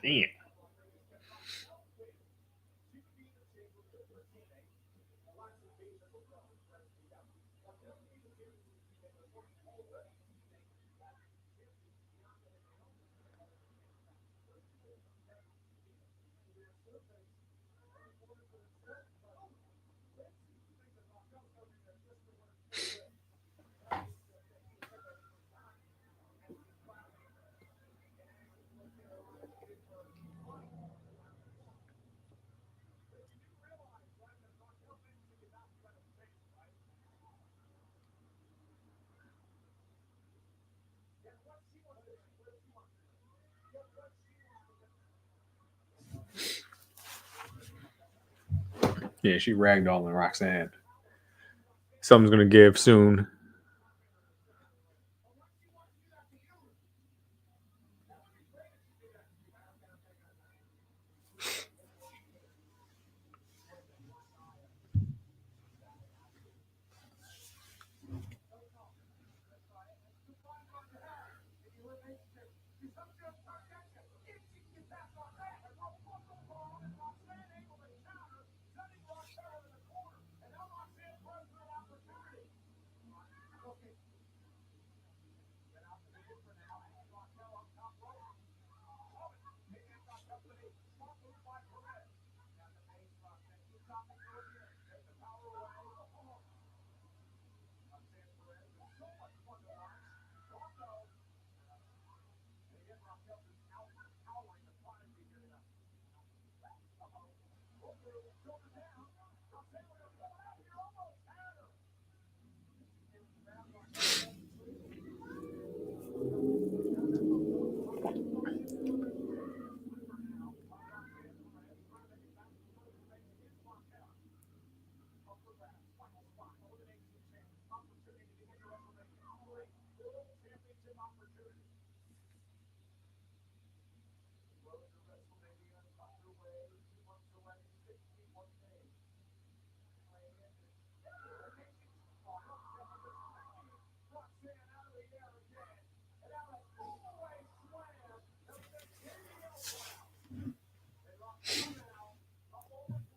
Damn. Yeah, she ragdolling Roxanne. Something's gonna give soon.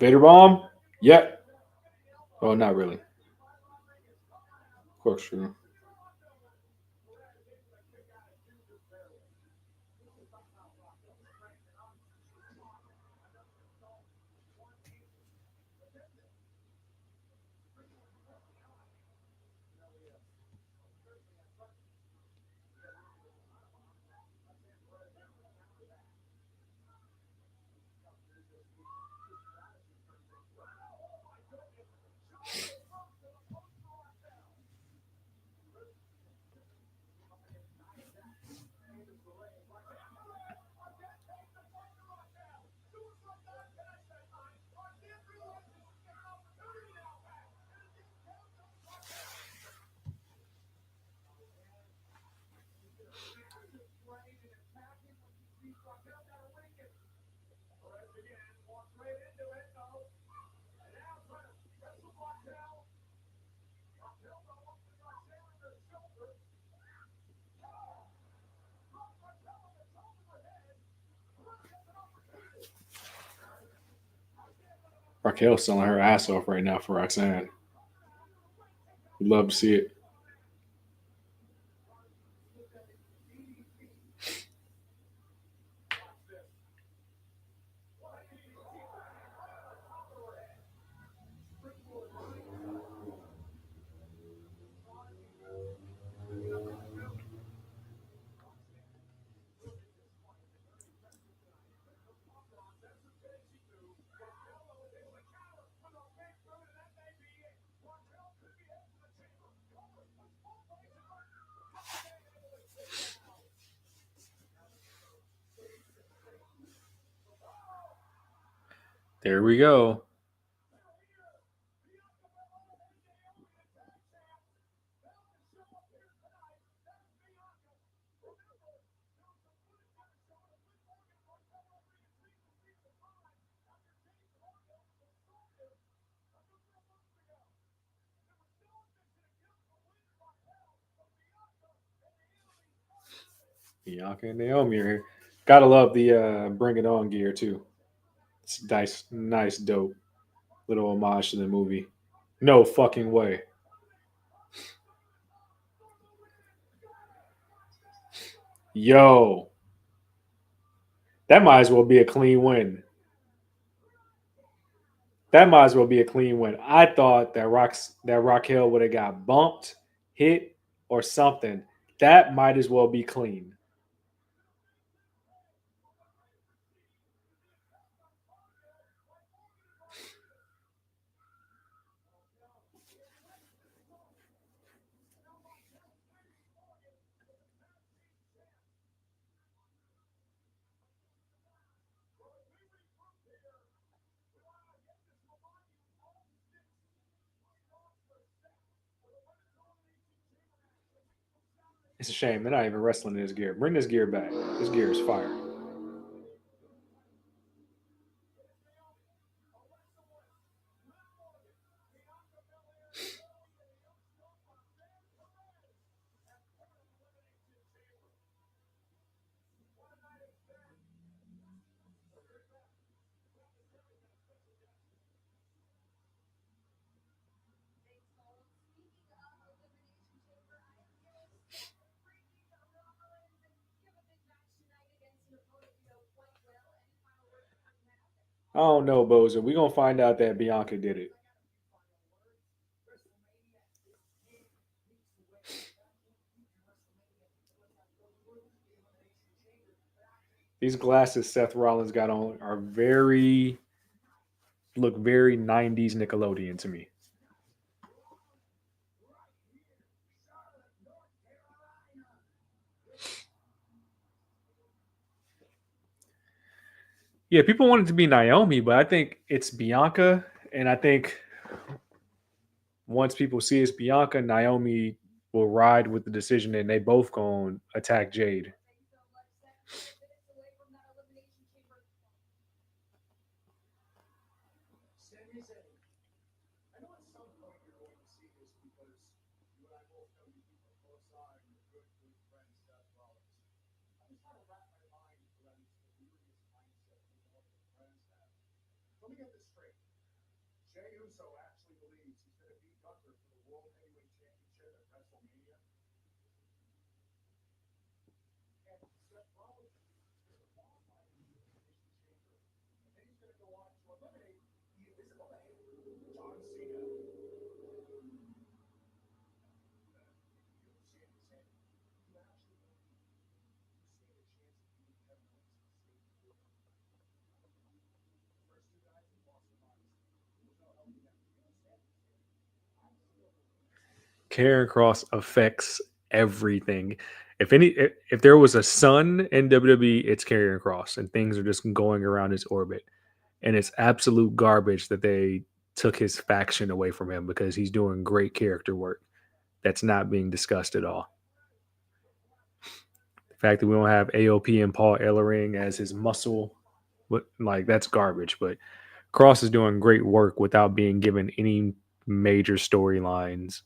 Vader bomb? Yep. Oh, not really. Corkscrew. Raquel's selling her ass off right now for Roxanne. We'd love to see it. There we go. Bianca and Naomi are here. Gotta love the Bring It On gear too. It's nice, dope little homage to the movie. No fucking way. Yo, that might as well be a clean win. That might as well be a clean win. I thought that Raquel would have got bumped, hit, or something. That might as well be clean. It's a shame they're not even wrestling in this gear. Bring this gear back. This gear is fire. I don't know, Boza. We're gonna find out that Bianca did it. These glasses Seth Rollins got on are look very 90s Nickelodeon to me. Yeah, people want it to be Naomi, but I think it's Bianca. And I think once people see it's Bianca, Naomi will ride with the decision and they both going to attack Jade. Karen Cross affects everything. If there was a sun in WWE, it's Karrion Cross, and things are just going around his orbit. And it's absolute garbage that they took his faction away from him because he's doing great character work that's not being discussed at all. The fact that we don't have AOP and Paul Ellering as his muscle, like that's garbage. But Cross is doing great work without being given any major storylines.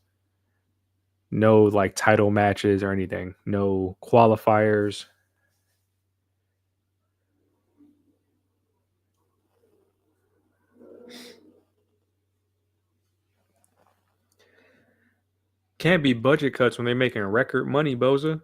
No like title matches or anything. No qualifiers. Can't be budget cuts when they're making record money, Boza.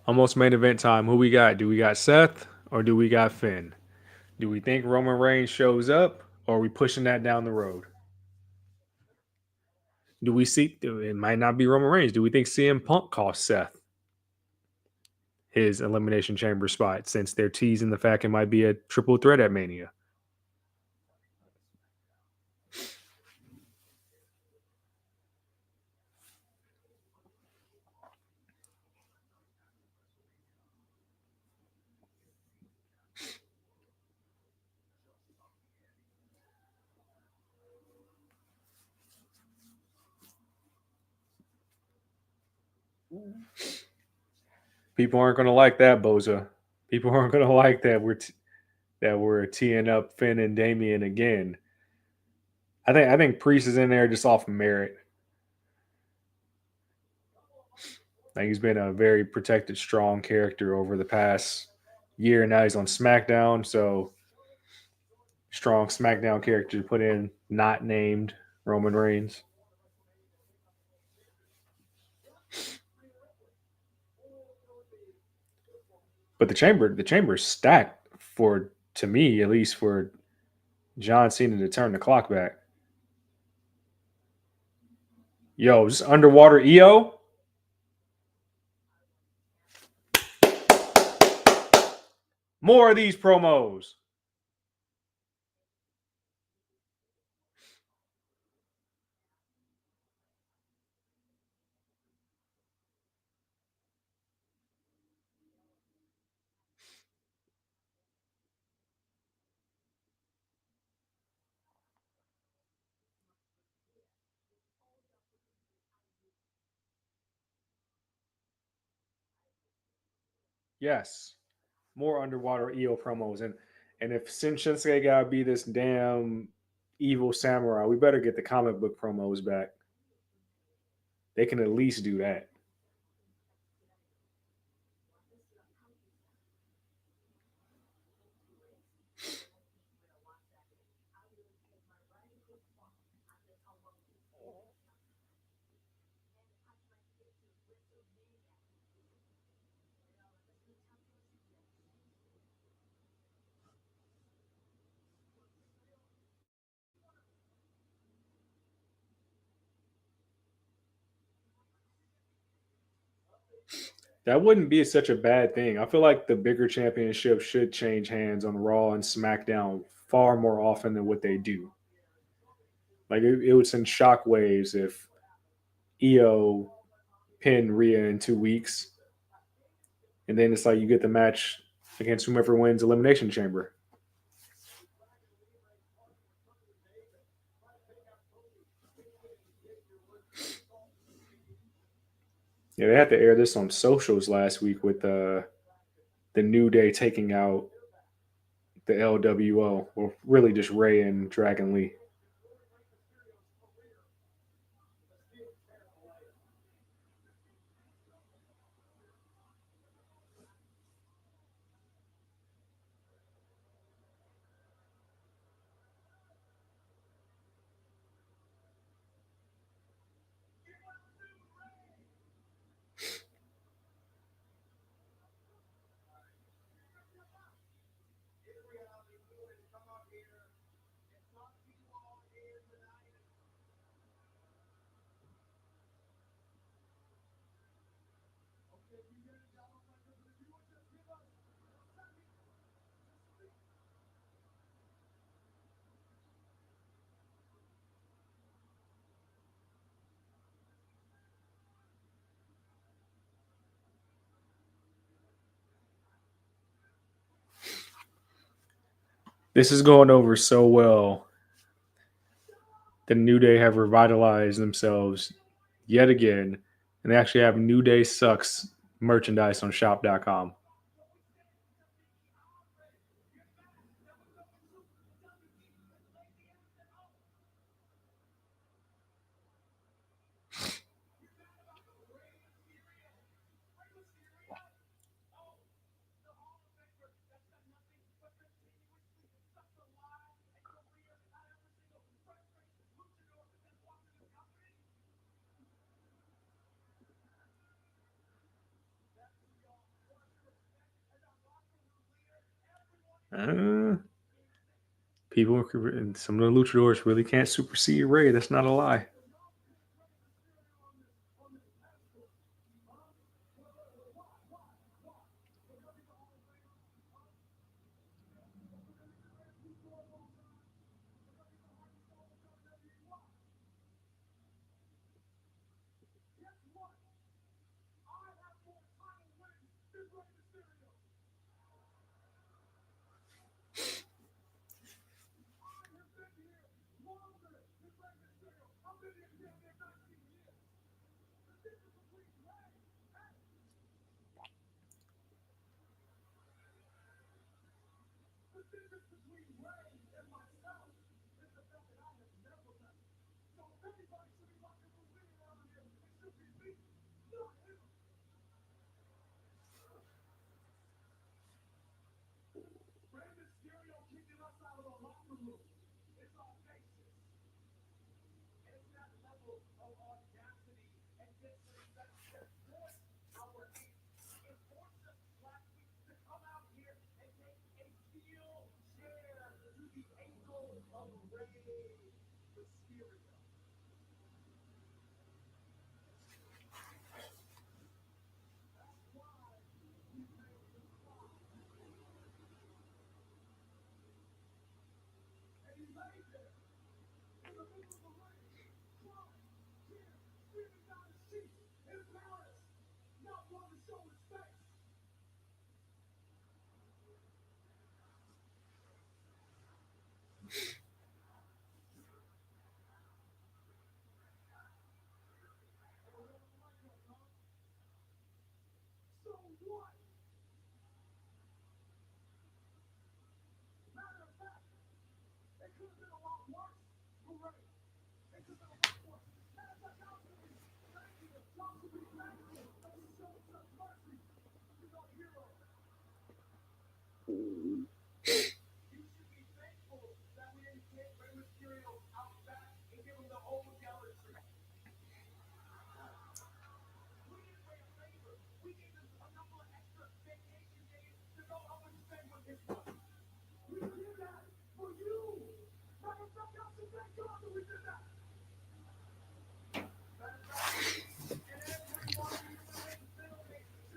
Almost main event time. Who we got? Do we got Seth or do we got Finn? Do we think Roman Reigns shows up or are we pushing that down the road? Do we see it might not be Roman Reigns? Do we think CM Punk costs Seth his Elimination Chamber spot since they're teasing the fact it might be a triple threat at Mania? People aren't going to like that, Boza. People aren't going to like that. We're teeing up Finn and Damian again. I think Priest is in there just off merit. Like he's been a very protected, strong character over the past year. Now he's on SmackDown, so strong SmackDown character to put in, not named Roman Reigns. But the chamber is stacked for, to me at least, for John Cena to turn the clock back. Yo, just underwater EO. More of these promos. Yes. More underwater EO promos. And if Shinsuke gotta be this damn evil samurai, we better get the comic book promos back. They can at least do that. That wouldn't be such a bad thing. I feel like the bigger championship should change hands on Raw and SmackDown far more often than what they do. Like it would send shockwaves if EO pinned Rhea in 2 weeks, and then it's like you get the match against whomever wins Elimination Chamber. Yeah, they had to air this on socials last week with the New Day taking out the LWO, or really just Ray and Dragon Lee. This is going over so well. The New Day have revitalized themselves yet again, and they actually have New Day Sucks merchandise on shop.com. People, some of the luchadors really can't supersede Ray. That's not a lie.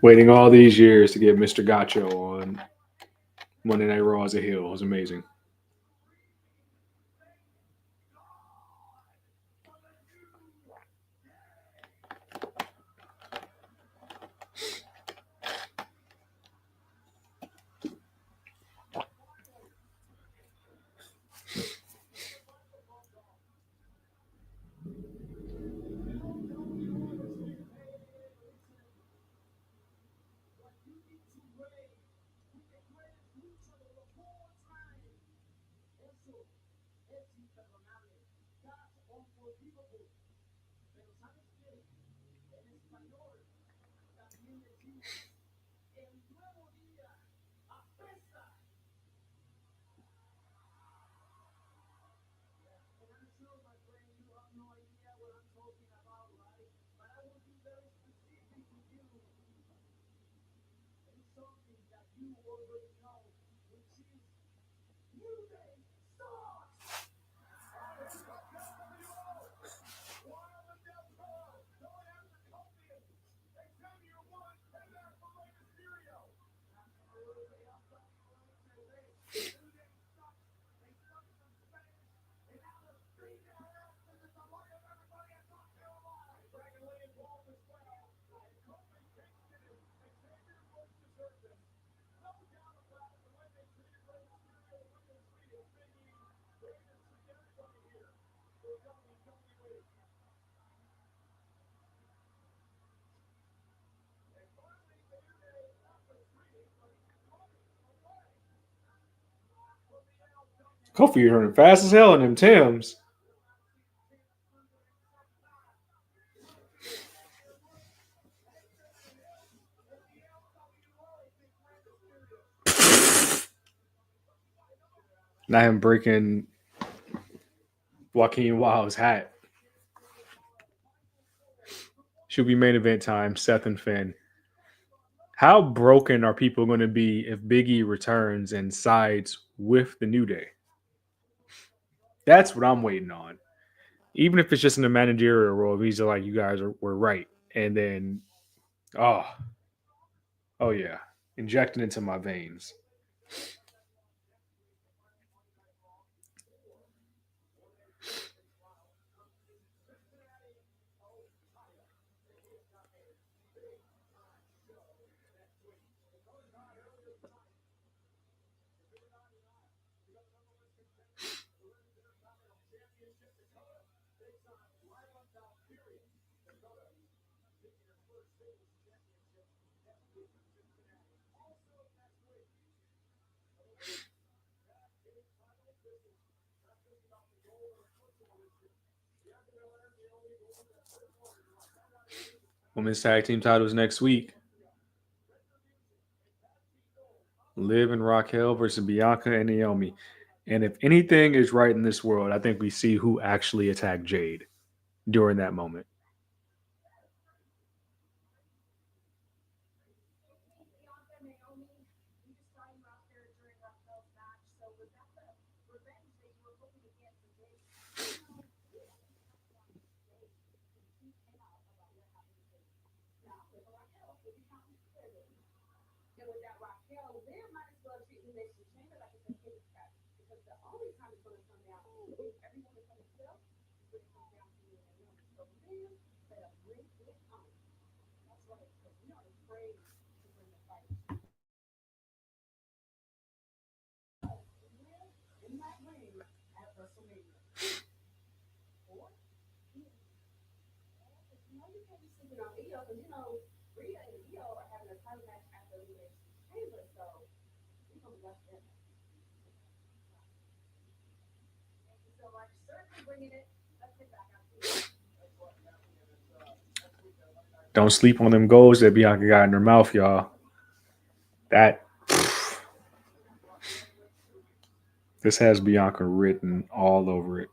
Waiting all these years to get Mr. Gacho on Monday Night Raw as a heel was amazing. Kofi running fast as hell in them Tims. Not him breaking Joaquin Wild's hat. Should be main event time. Seth and Finn. How broken are people going to be if Biggie returns and sides with the New Day? That's what I'm waiting on. Even if it's just in the managerial role, these are like, you guys were right. And then, oh, oh yeah, injecting into my veins. Women's tag team titles next week. Liv and Raquel versus Bianca and Naomi. And if anything is right in this world, I think we see who actually attacked Jade during that moment. Don't sleep on them goals that Bianca got in her mouth, y'all. That this has Bianca written all over it.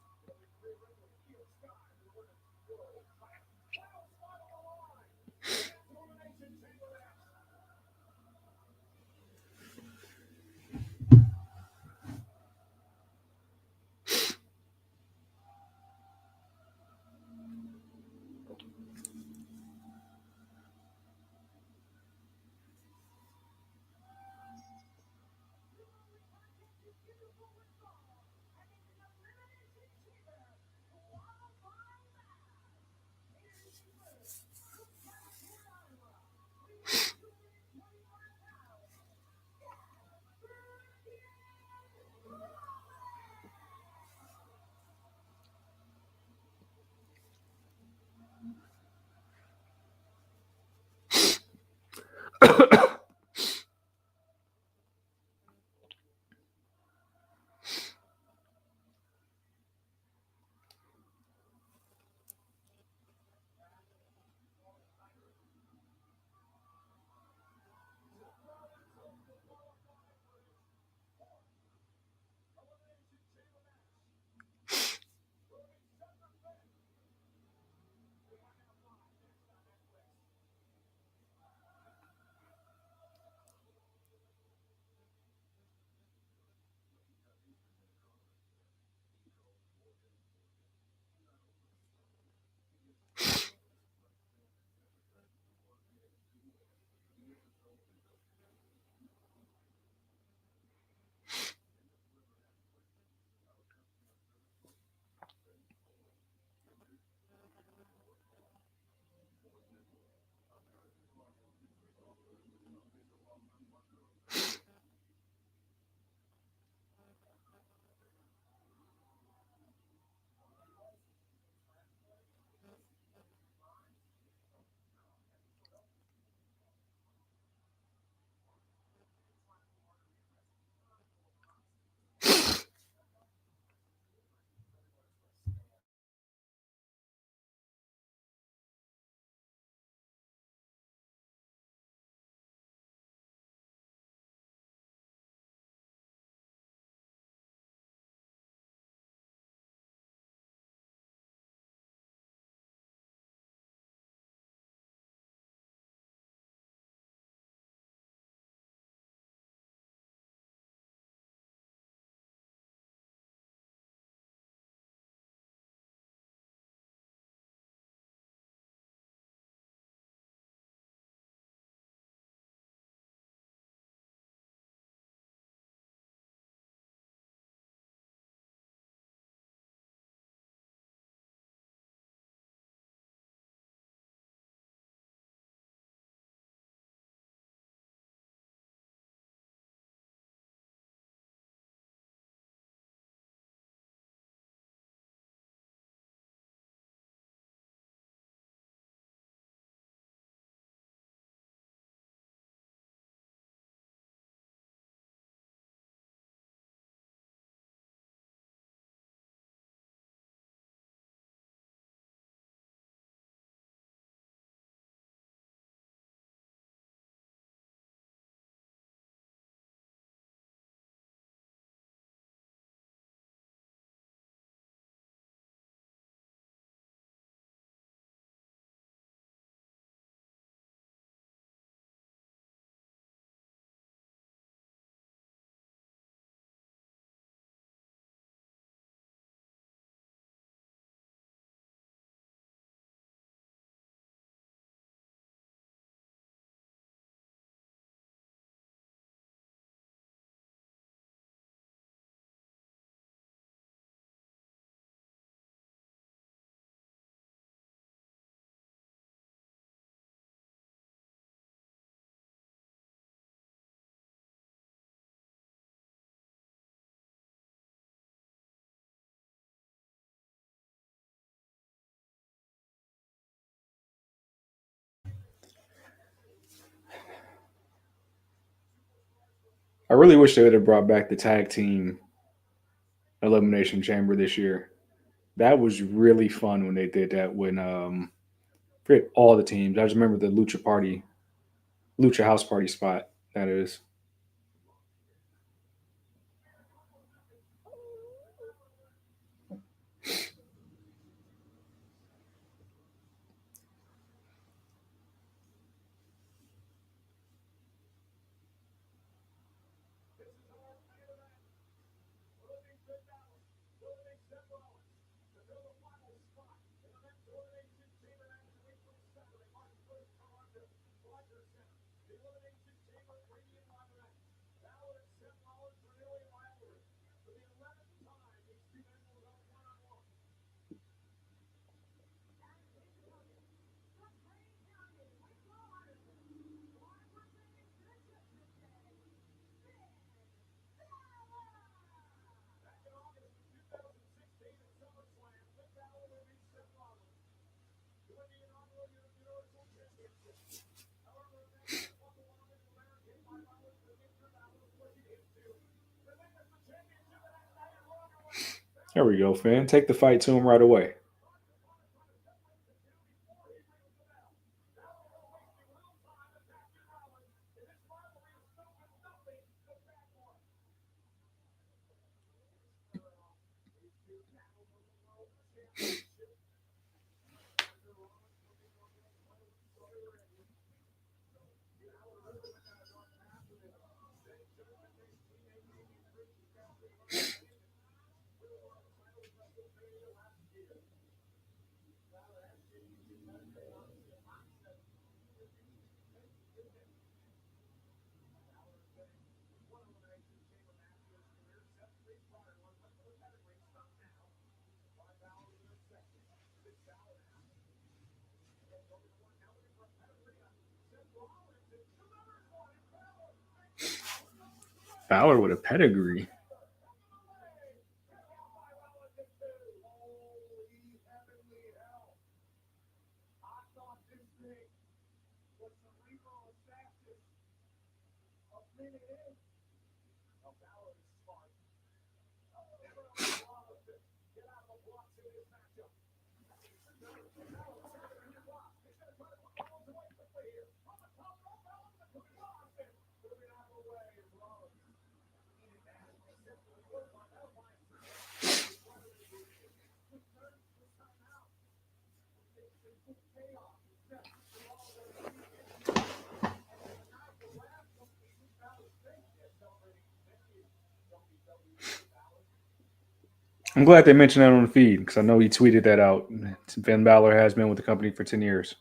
I really wish they would have brought back the tag team elimination chamber this year. That was really fun when they did that. When forget all the teams. I just remember the Lucha House Party spot. That is. There we go, Finn. Take the fight to him right away. Fowler with a pedigree. I'm glad they mentioned that on the feed because I know he tweeted that out. Finn Balor has been with the company for 10 years.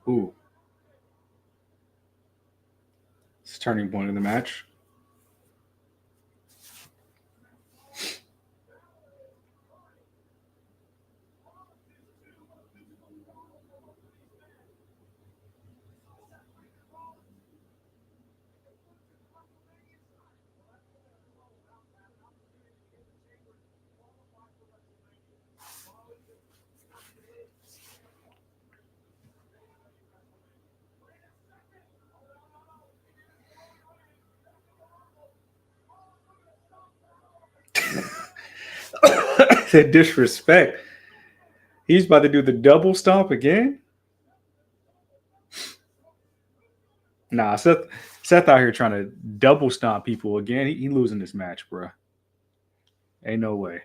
Ooh, it's a turning point in the match. That disrespect. He's about to do the double stomp again. Nah, Seth out here trying to double stomp people again. He losing this match, bro. Ain't no way.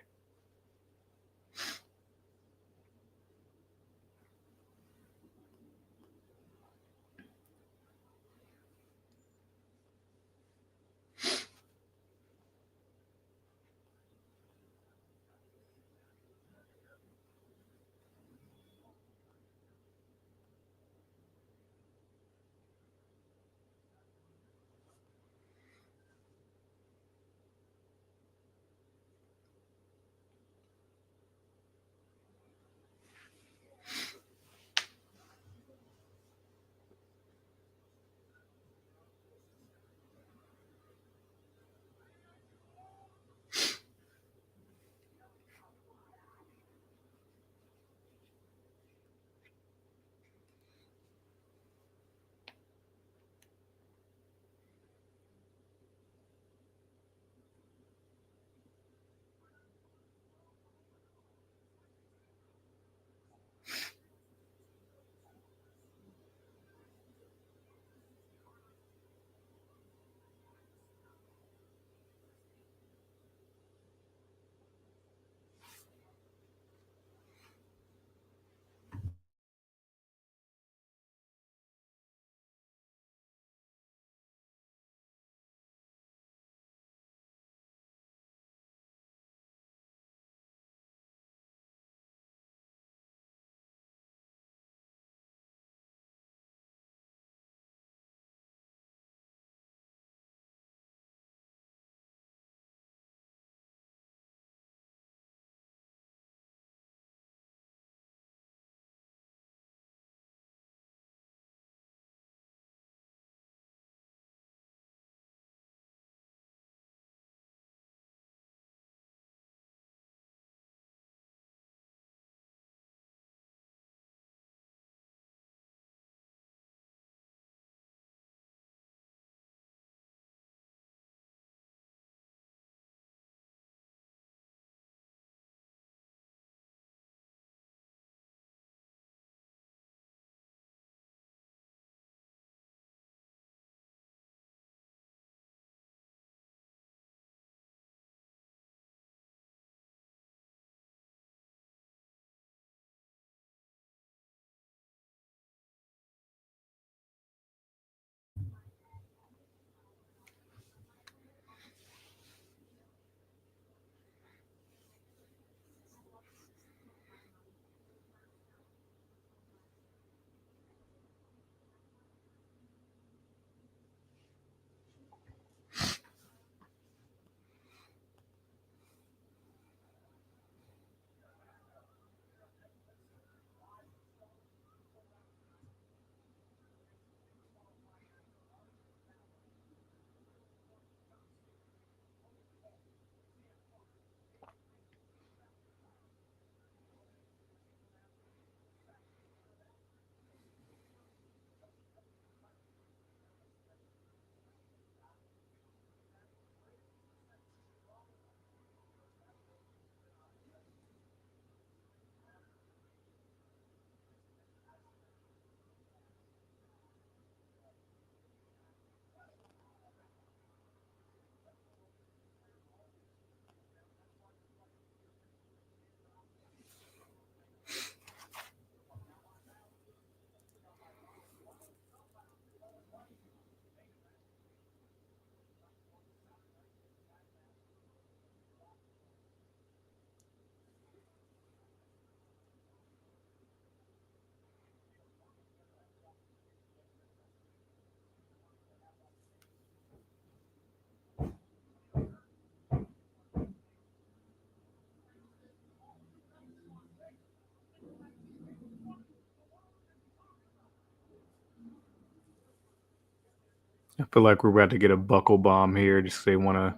I feel like we're about to get a buckle bomb here. Just they want to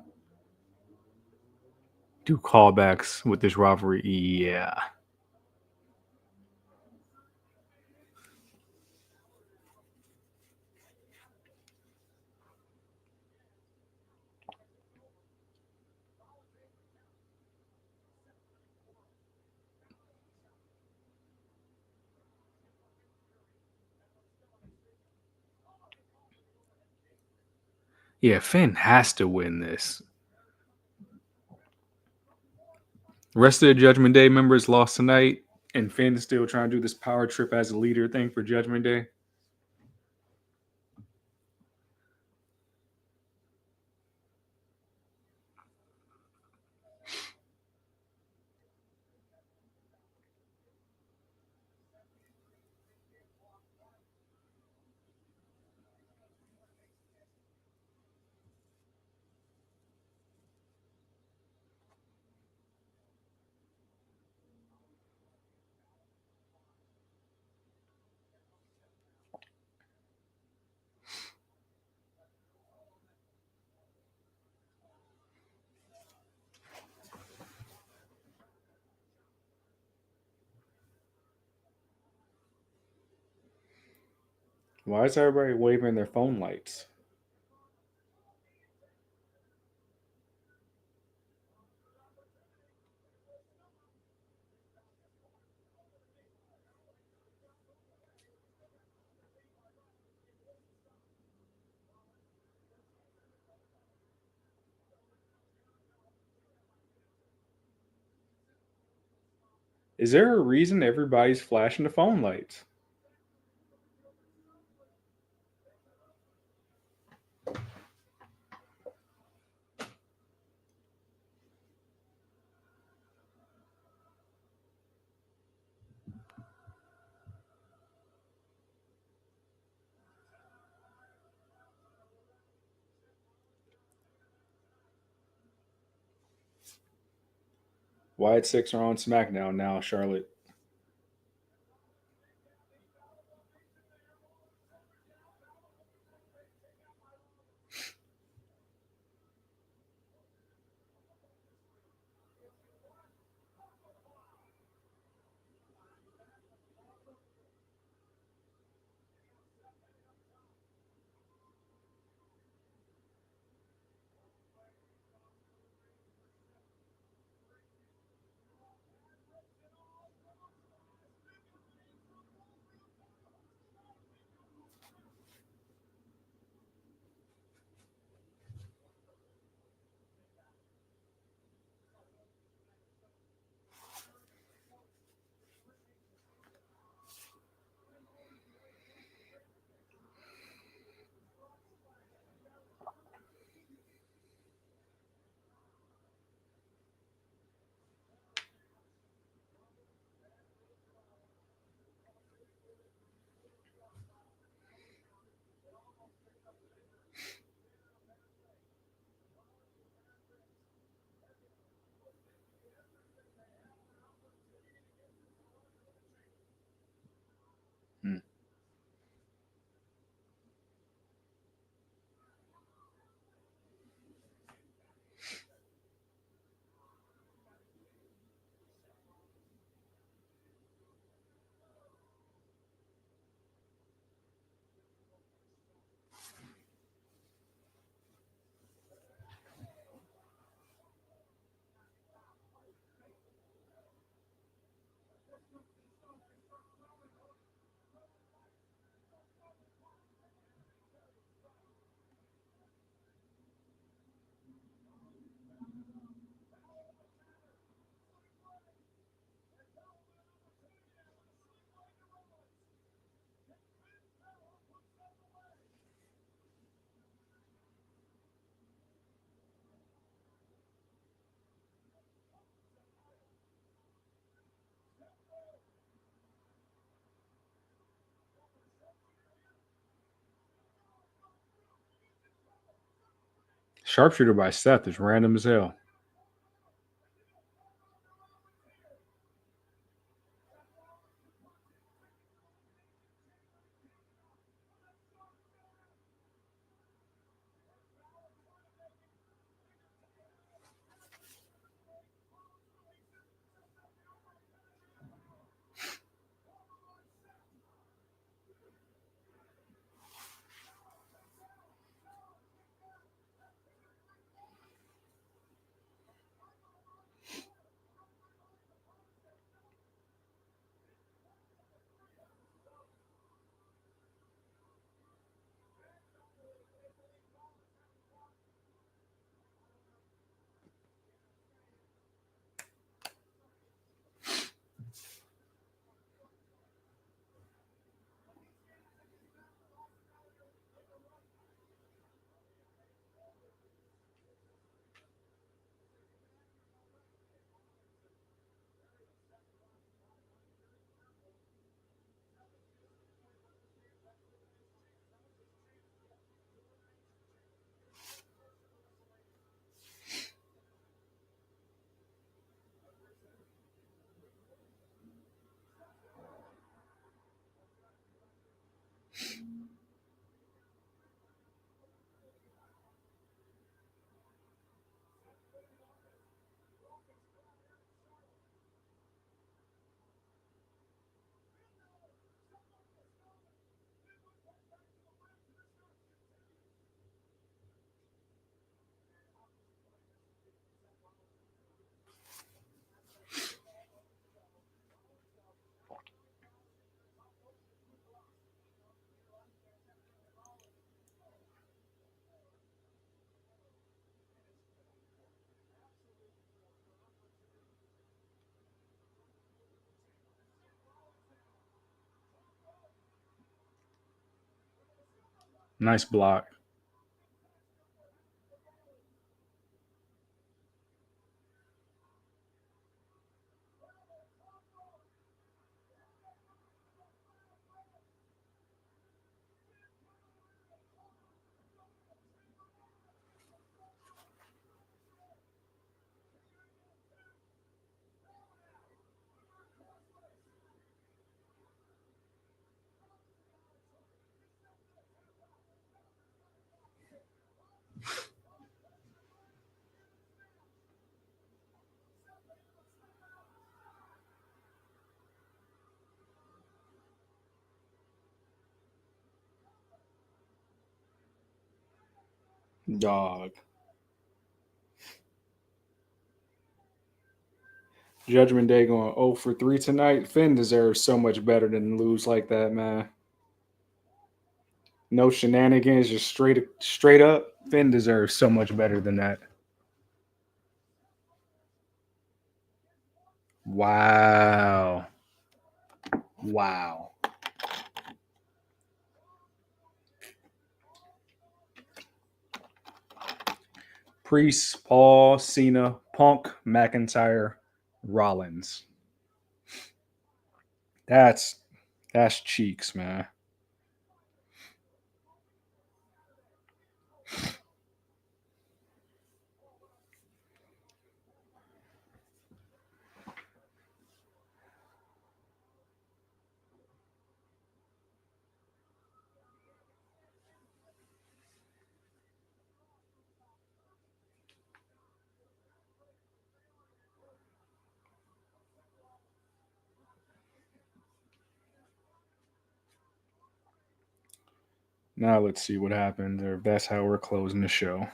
do callbacks with this rivalry. Yeah. Yeah, Finn has to win this. The rest of the Judgment Day members lost tonight, and Finn's still trying to do this power trip as a leader thing for Judgment Day. Why is everybody waving their phone lights? Is there a reason everybody's flashing the phone lights? Wyatt Six are on SmackDown now, Charlotte. Hmm. Sharpshooter by Seth is random as hell. Nice block. Dog. Judgment Day going 0 for 3 tonight. Finn deserves so much better than lose like that, man. No shenanigans, just straight up. Finn deserves so much better than that. Wow. Wow. Priest, Paul, Cena, Punk, McIntyre, Rollins. That's cheeks, man. Now let's see what happens, or if that's how we're closing the show.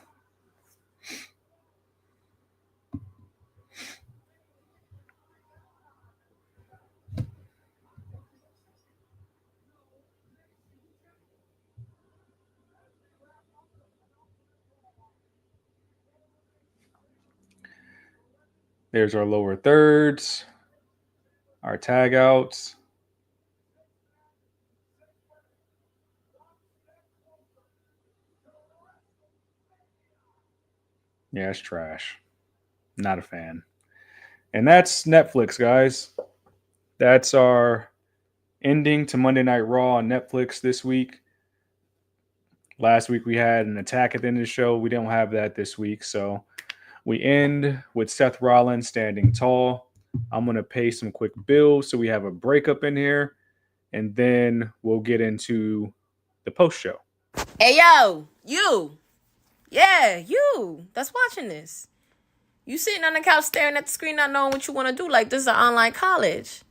There's our lower thirds, our tag outs. Yeah, it's trash. Not a fan. And that's Netflix, guys. That's our ending to Monday Night Raw on Netflix this week. Last week we had an attack at the end of the show. We don't have that this week. So we end with Seth Rollins standing tall. I'm going to pay some quick bills so we have a breakup in here. And then we'll get into the post show. Hey, yo, you. Yeah, you that's watching this. You sitting on the couch staring at the screen not knowing what you want to do like this is an online college.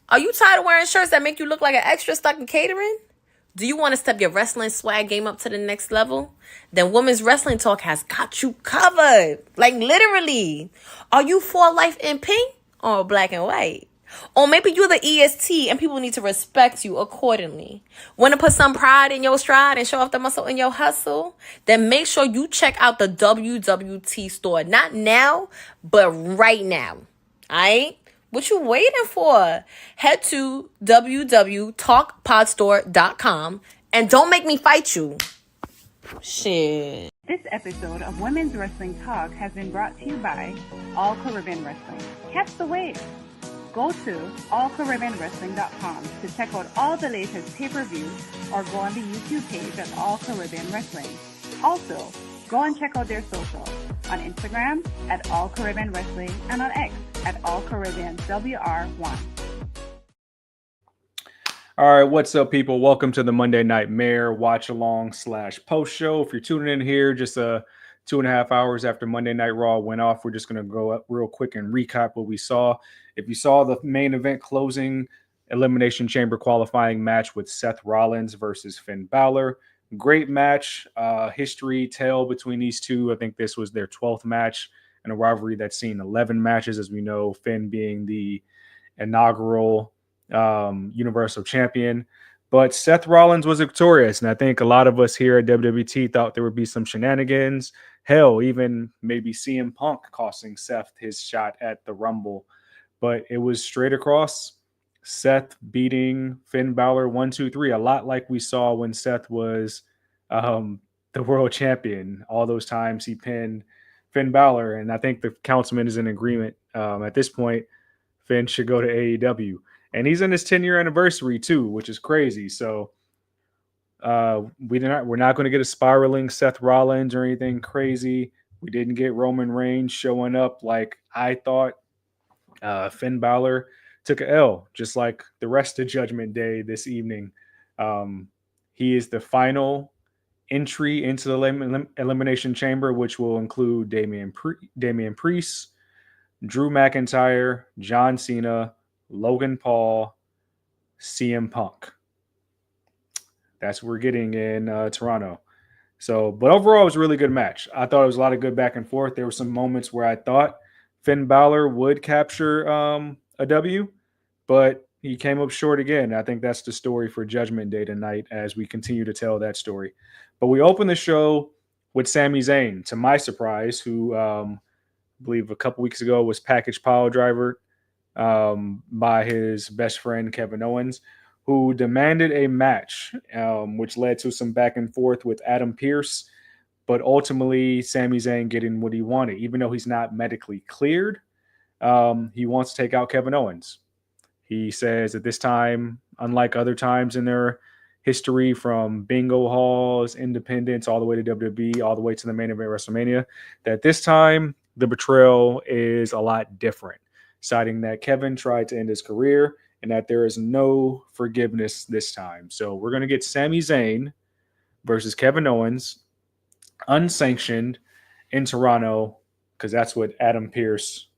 Are you tired of wearing shirts that make you look like an extra stuck in catering? Do you want to step your wrestling swag game up to the next level? Then Women's Wrestling Talk has got you covered. Like literally. Are you for life in pink or black and white? Or maybe you're the EST and people need to respect you accordingly. Want to put some pride in your stride and show off the muscle in your hustle? Then make sure you check out the WWT store. Not now, but right now. Alright? What you waiting for? Head to www.talkpodstore.com and don't make me fight you. Shit. This episode of Women's Wrestling Talk has been brought to you by All Caribbean Wrestling. Catch the wave. Go to allcaribbeanwrestling.com to check out all the latest pay-per-views or go on the YouTube page at All Caribbean Wrestling. Also, go and check out their socials on Instagram at All Caribbean Wrestling and on X at All Caribbean WR1. All right, what's up, people? Welcome to the Monday Nightmare watch along / post show. If you're tuning in here, just 2.5 hours after Monday Night Raw went off, we're just going to go up real quick and recap what we saw. If you saw the main event closing Elimination Chamber qualifying match with Seth Rollins versus Finn Balor, great match, history tale between these two. I think this was their 12th match in a rivalry that's seen 11 matches, as we know, Finn being the inaugural Universal Champion. But Seth Rollins was victorious, and I think a lot of us here at WWT thought there would be some shenanigans. Hell, even maybe CM Punk costing Seth his shot at the Rumble. But it was straight across. Seth beating Finn Balor 1, 2, 3, a lot like we saw when Seth was the world champion. All those times he pinned Finn Balor, and I think the councilman is in agreement. At this point, Finn should go to AEW, and he's in his 10-year anniversary too, which is crazy. So we're not going to get a spiraling Seth Rollins or anything crazy. We didn't get Roman Reigns showing up like I thought. Finn Balor took a L, just like the rest of Judgment Day this evening. He is the final entry into the Elimination Chamber, which will include Damian Priest, Drew McIntyre, John Cena, Logan Paul, CM Punk. That's what we're getting in Toronto. So, but overall, it was a really good match. I thought it was a lot of good back and forth. There were some moments where I thought Finn Balor would capture a W, but he came up short again. I think that's the story for Judgment Day tonight as we continue to tell that story. But we open the show with Sami Zayn, to my surprise, who I believe a couple weeks ago was package pile driver by his best friend Kevin Owens, who demanded a match, which led to some back and forth with Adam Pearce. But ultimately, Sami Zayn getting what he wanted. Even though he's not medically cleared, he wants to take out Kevin Owens. He says at this time, unlike other times in their history, from bingo halls, independence, all the way to WWE, all the way to the main event WrestleMania, that this time the betrayal is a lot different, citing that Kevin tried to end his career and that there is no forgiveness this time. So we're going to get Sami Zayn versus Kevin Owens, unsanctioned, in Toronto, because that's what Adam Pearce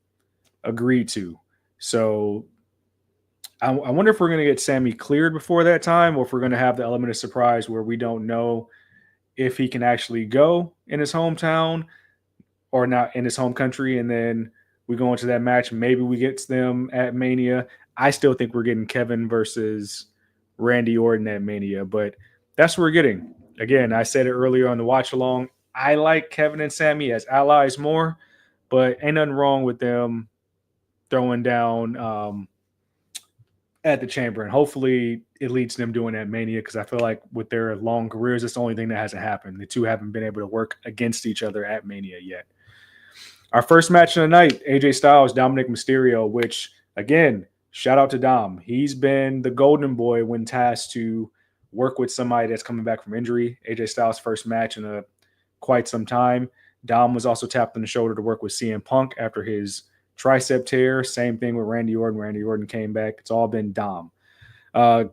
agreed to. So I wonder if we're going to get Sami cleared before that time, or if we're going to have the element of surprise where we don't know if he can actually go in his hometown or not, in his home country, and then we go into that match. Maybe we get them at Mania. I still think we're getting Kevin versus Randy Orton at Mania, but that's what we're getting. Again, I said it earlier on the watch along. I like Kevin and Sami as allies more, but ain't nothing wrong with them throwing down at the Chamber, and hopefully it leads to them doing that Mania, because I feel like with their long careers, it's the only thing that hasn't happened. The two haven't been able to work against each other at Mania yet. Our first match of the night, AJ Styles, Dominic Mysterio, which, again, shout out to Dom. He's been the golden boy when tasked to work with somebody that's coming back from injury. AJ Styles' first match in quite some time. Dom was also tapped on the shoulder to work with CM Punk after his tricep tear. Same thing with Randy Orton. Randy Orton came back. It's all been Dom.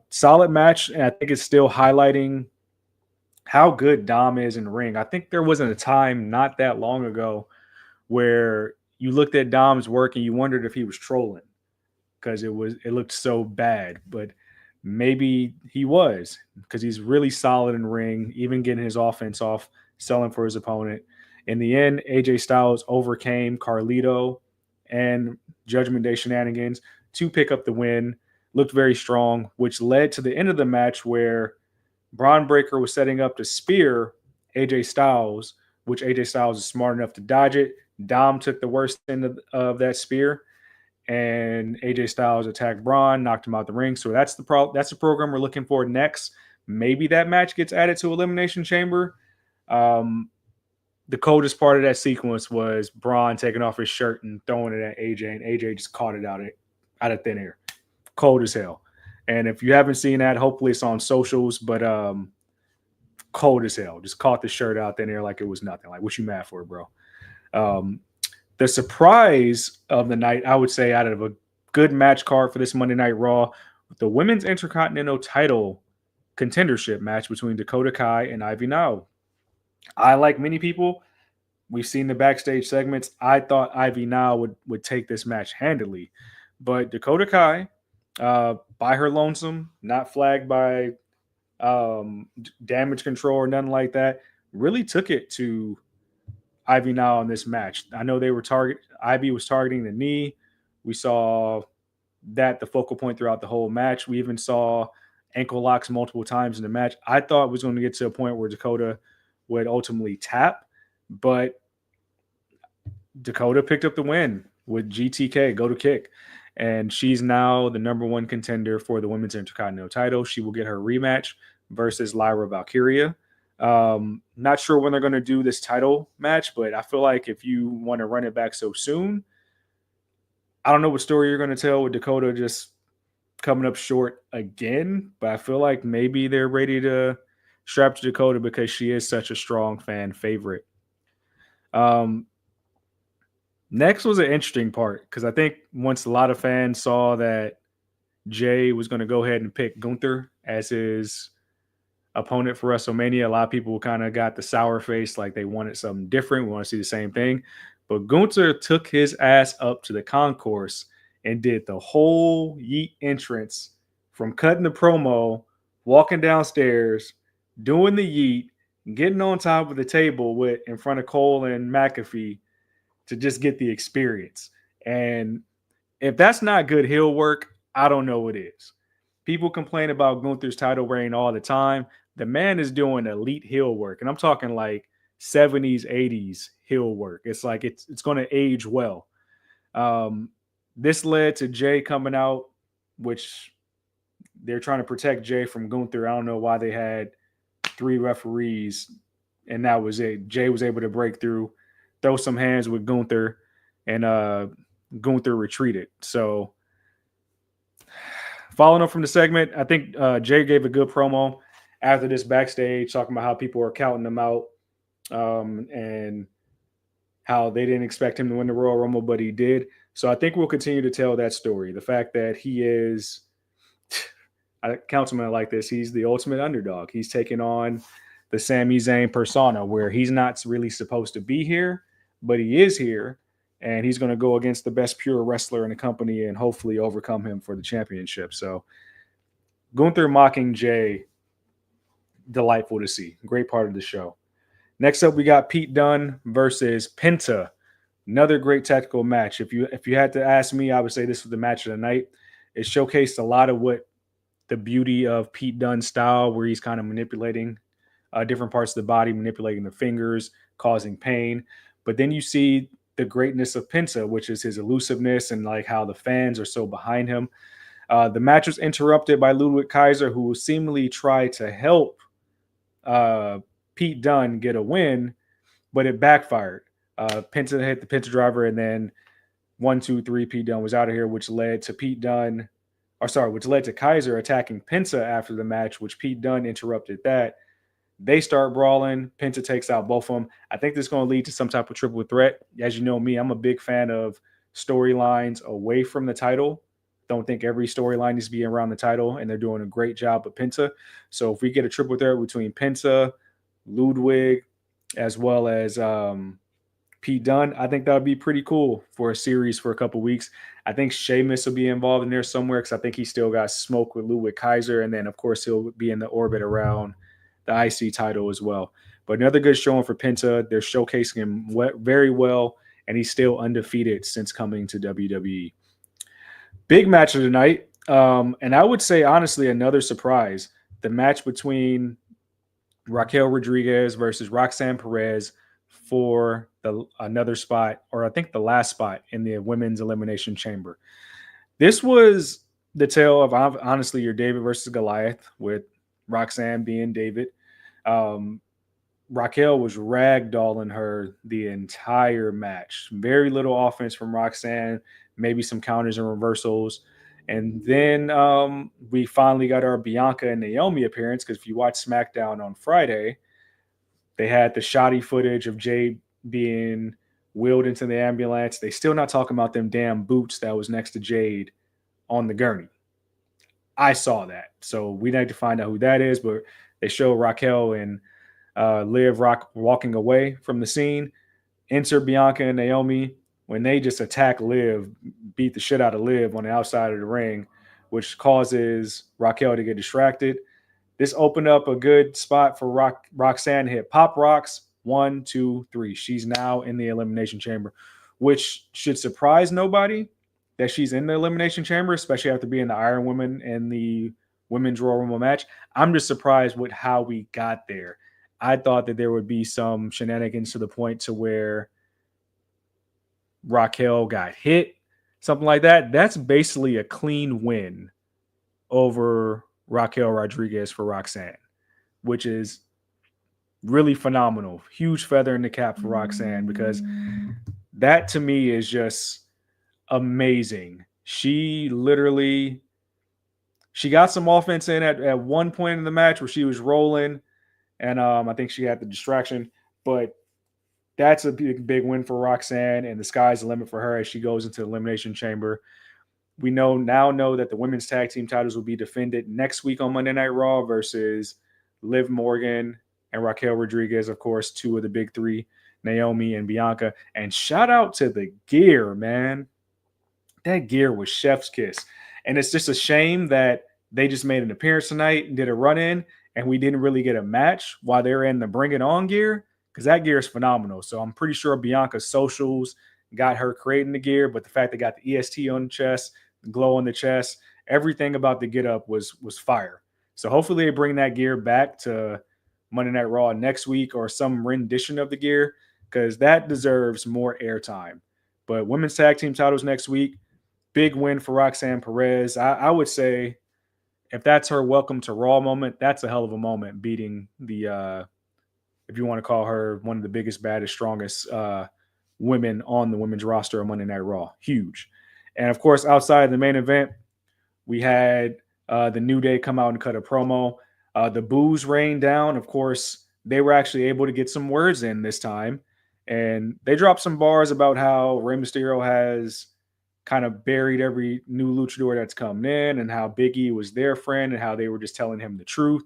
Solid match, and I think it's still highlighting how good Dom is in the ring. I think there wasn't a time not that long ago where you looked at Dom's work and you wondered if he was trolling, because it looked so bad. But maybe he was, because he's really solid in the ring, even getting his offense off, selling for his opponent. In the end, AJ Styles overcame Carlito and Judgment Day shenanigans to pick up the win. Looked very strong, which led to the end of the match where Braun Breaker was setting up to spear AJ Styles, which AJ Styles is smart enough to dodge it. Dom took the worst end of that spear, and AJ Styles attacked Braun, knocked him out the ring. So that's the program we're looking for next. Maybe that match gets added to Elimination Chamber. The coldest part of that sequence was Braun taking off his shirt and throwing it at AJ, and AJ just caught it out of thin air. Cold as hell. And if you haven't seen that, hopefully it's on socials, but cold as hell. Just caught the shirt out thin air like it was nothing. Like, what you mad for, bro? The surprise of the night, I would say, out of a good match card for this Monday Night Raw, the Women's Intercontinental Title contendership match between Dakota Kai and Ivy Nile. I, like many people, we've seen the backstage segments. I thought Ivy Nile would take this match handily. But Dakota Kai, by her lonesome, not flagged by damage control or nothing like that, really took it to Ivy Nile in this match. I know Ivy was targeting the knee. We saw that the focal point throughout the whole match. We even saw ankle locks multiple times in the match. I thought it was going to get to a point where Dakota would ultimately tap, but Dakota picked up the win with GTK, go to kick. And she's now the number one contender for the Women's Intercontinental title. She will get her rematch versus Lyra Valkyria. Not sure when they're going to do this title match, but I feel like if you want to run it back so soon, I don't know what story you're going to tell with Dakota just coming up short again, but I feel like maybe they're ready to strap to Dakota because she is such a strong fan favorite. Next was an interesting part because I think once a lot of fans saw that Jay was going to go ahead and pick Gunther as his opponent for WrestleMania, a lot of people kind of got the sour face, like they wanted something different. We want to see the same thing. But Gunther took his ass up to the concourse and did the whole Yeet entrance from cutting the promo, walking downstairs, doing the Yeet, getting on top of the table with in front of Cole and McAfee to just get the experience. And if that's not good heel work, I don't know what is. People complain about Gunther's title reign all the time. The man is doing elite heel work, and I'm talking like 70s, 80s heel work. It's like it's going to age well. This led to Jay coming out, which they're trying to protect Jay from Gunther. I don't know why they had 3 referees, and that was it. Jay was able to break through, throw some hands with Gunther, and Gunther retreated. So following up from the segment, I think Jay gave a good promo after this backstage, talking about how people are counting him out and how they didn't expect him to win the Royal Rumble, but he did. So I think we'll continue to tell that story. The fact that he is, Councilman like this, he's the ultimate underdog. He's taking on the Sami Zayn persona where he's not really supposed to be here, but he is here. And he's going to go against the best pure wrestler in the company and hopefully overcome him for the championship. So Gunther mocking Jay, delightful to see. Great part of the show. Next up, we got Pete Dunne versus Penta. Another great tactical match. If you had to ask me, I would say this was the match of the night. It showcased a lot of what the beauty of Pete Dunne's style, where he's kind of manipulating different parts of the body, manipulating the fingers, causing pain. But then you see the greatness of Penta, which is his elusiveness and like how the fans are so behind him. The match was interrupted by Ludwig Kaiser, who seemingly tried to help Pete Dunne get a win, but it backfired. Penta hit the Penta driver, and then 1, 2, 3, Pete Dunne was out of here, which led to Kaiser attacking Penta after the match, which Pete Dunne interrupted that. They start brawling. Penta takes out both of them. I think this is going to lead to some type of triple threat. As you know me, I'm a big fan of storylines away from the title. Don't think every storyline needs to be around the title, and they're doing a great job with Penta. So if we get a triple threat between Penta, Ludwig, as well as Pete Dunne, I think that would be pretty cool for a series for a couple weeks. I think Sheamus will be involved in there somewhere because I think he still got smoke with Ludwig Kaiser, and then, of course, he'll be in the orbit around the IC title as well. But another good showing for Penta. They're showcasing him very well, and he's still undefeated since coming to WWE. Big match of the night, and I would say, honestly, another surprise. The match between Raquel Rodriguez versus Roxanne Perez for another spot, or I think the last spot in the Women's Elimination Chamber. This was the tale of, honestly, your David versus Goliath, with Roxanne being David. Raquel was ragdolling her the entire match. Very little offense from Roxanne, maybe some counters and reversals. And then we finally got our Bianca and Naomi appearance, because if you watch SmackDown on Friday, they had the shoddy footage of Jade being wheeled into the ambulance. They still not talking about them damn boots that was next to Jade on the gurney. I saw that. So we need to find out who that is, but they show Raquel and Liv walking away from the scene. Enter Bianca and Naomi. When they just attack Liv, beat the shit out of Liv on the outside of the ring, which causes Raquel to get distracted. This opened up a good spot for Roxanne to hit Pop Rocks. 1, 2, 3. She's now in the Elimination Chamber, which should surprise nobody that she's in the Elimination Chamber, especially after being the Iron Woman in the Women's Royal Rumble match. I'm just surprised with how we got there. I thought that there would be some shenanigans to the point to where Raquel got hit, something like that. That's basically a clean win over Raquel Rodriguez for Roxanne, which is really phenomenal. Huge feather in the cap for Roxanne, because that to me is just amazing. She got some offense in at one point in the match where she was rolling, and I think she had the distraction, but that's a big win for Roxanne, and the sky's the limit for her as she goes into the Elimination Chamber. We know that the women's tag team titles will be defended next week on Monday Night Raw versus Liv Morgan and Raquel Rodriguez, of course, two of the big three, Naomi and Bianca. And shout out to the gear, man. That gear was chef's kiss. And it's just a shame that they just made an appearance tonight and did a run-in, and we didn't really get a match while they're in the Bring It On gear, because that gear is phenomenal. So I'm pretty sure Bianca's socials got her creating the gear, but the fact they got the EST on the chest, the glow on the chest, everything about the get up was fire. So hopefully they bring that gear back to Monday Night Raw next week, or some rendition of the gear, because that deserves more airtime. But women's tag team titles next week, big win for Roxanne Perez. I would say if that's her welcome to Raw moment, that's a hell of a moment, beating the if you want to call her one of the biggest, baddest, strongest women on the women's roster on Monday Night Raw. Huge. And of course, outside of the main event, we had the New Day come out and cut a promo. The boos rained down. Of course, they were actually able to get some words in this time. And they dropped some bars about how Rey Mysterio has kind of buried every new luchador that's come in, and how Big E was their friend, and how they were just telling him the truth.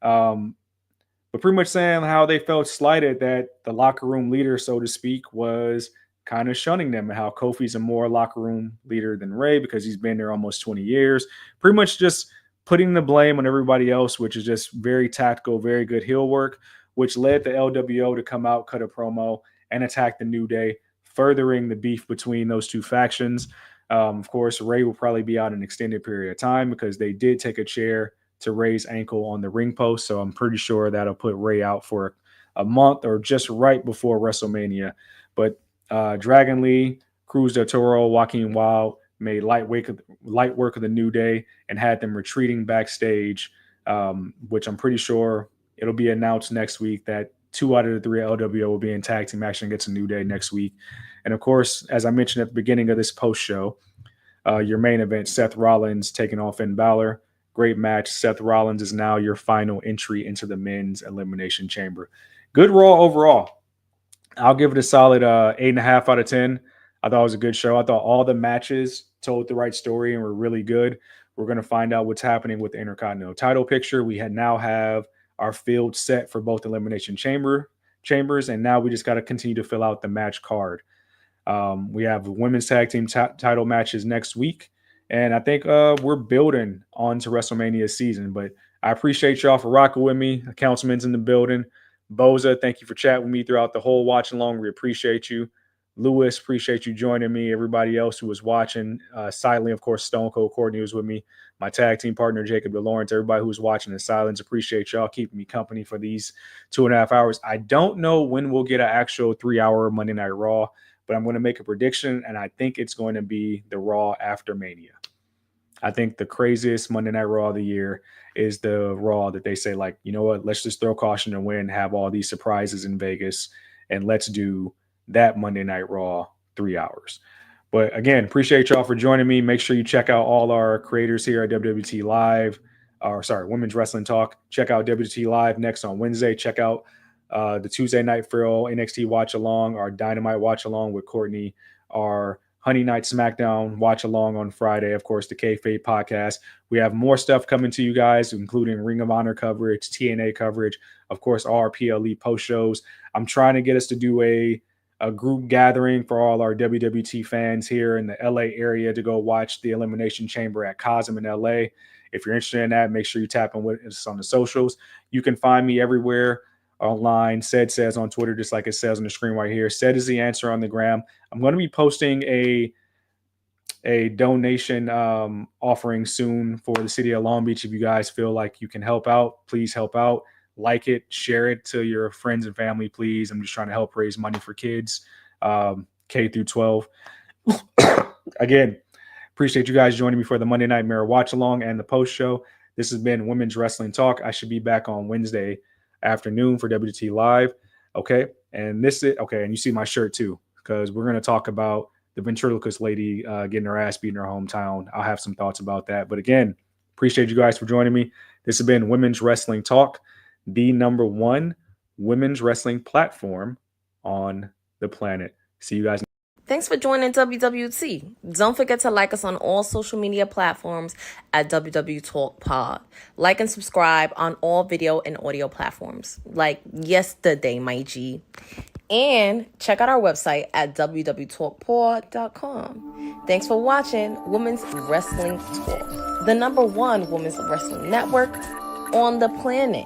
But pretty much saying how they felt slighted, that the locker room leader, so to speak, was kind of shunning them, and how Kofi's a more locker room leader than Rey because he's been there almost 20 years. Pretty much just putting the blame on everybody else, which is just very tactical, very good heel work, which led the LWO to come out, cut a promo, and attack the New Day, furthering the beef between those two factions. Of course, Rey will probably be out an extended period of time because they did take a chair to Rey's ankle on the ring post. So I'm pretty sure that'll put Rey out for a month, or just right before WrestleMania. But Dragon Lee, Cruz del Toro, Joaquin Wilde made light work of the New Day and had them retreating backstage, which I'm pretty sure it'll be announced next week that 2 out of the 3 LWO will be in tag team action against a New Day next week. And of course, as I mentioned at the beginning of this post show, your main event, Seth Rollins taking on Finn Balor. Great match. Seth Rollins is now your final entry into the men's elimination chamber. Good Raw overall. I'll give it a solid 8.5 out of 10. I thought it was a good show. I thought all the matches told the right story and were really good. We're going to find out what's happening with the Intercontinental title picture. We now have our field set for both elimination chambers, and now we just got to continue to fill out the match card. We have women's tag team title matches next week, and I think we're building on to WrestleMania season. But I appreciate y'all for rocking with me. The Councilman's in the building. Boza, thank you for chatting with me throughout the whole watch along. We appreciate you. Lewis, appreciate you joining me. Everybody else who was watching silently, of course, Stone Cold Courtney was with me. My tag team partner, Jacob DeLawrence, everybody who was watching in silence, appreciate y'all keeping me company for these 2.5 hours. I don't know when we'll get an actual 3-hour Monday Night Raw, but I'm going to make a prediction, and I think it's going to be the Raw after Mania. I think the craziest Monday Night Raw of the year is the Raw that they say, like, you know what, let's just throw caution and win, have all these surprises in Vegas, and let's do that Monday Night Raw 3 hours. But again, appreciate y'all for joining me. Make sure you check out all our creators here at WWT Live, Women's Wrestling Talk. Check out WWT Live next on Wednesday. Check out the Tuesday Night Pharaoh NXT Watch Along, our Dynamite Watch Along with Courtney, our Honey Night SmackDown Watch Along on Friday, of course, the Kayfabe podcast. We have more stuff coming to you guys, including Ring of Honor coverage, TNA coverage, of course, all our PLE post shows. I'm trying to get us to do a group gathering for all our WWT fans here in the LA area to go watch the Elimination Chamber at Cosm in LA. If you're interested in that, make sure you tap in with us on the socials. You can find me everywhere online. Ced says on Twitter, just like it says on the screen right here. Ced is the answer on the gram. I'm going to be posting a donation offering soon for the city of Long Beach. If you guys feel like you can help out, please help out. Like it, share it to your friends and family, please. I'm just trying to help raise money for kids, K through 12. Again, appreciate you guys joining me for the Monday Night Mirror Watch Along and the post show. This has been Women's Wrestling Talk. I should be back on Wednesday afternoon for WT Live. Okay. And this is okay. And you see my shirt too, because we're going to talk about the ventriloquist lady getting her ass beat in her hometown. I'll have some thoughts about that. But again, appreciate you guys for joining me. This has been Women's Wrestling Talk, the #1 women's wrestling platform on the planet. See you guys. Thanks for joining WWT. Don't forget to like us on all social media platforms at WW Talk Pod. Like and subscribe on all video and audio platforms, like yesterday, my G. And check out our website at www.talkpod.com. Thanks for watching Women's Wrestling Talk, the #1 women's wrestling network on the planet.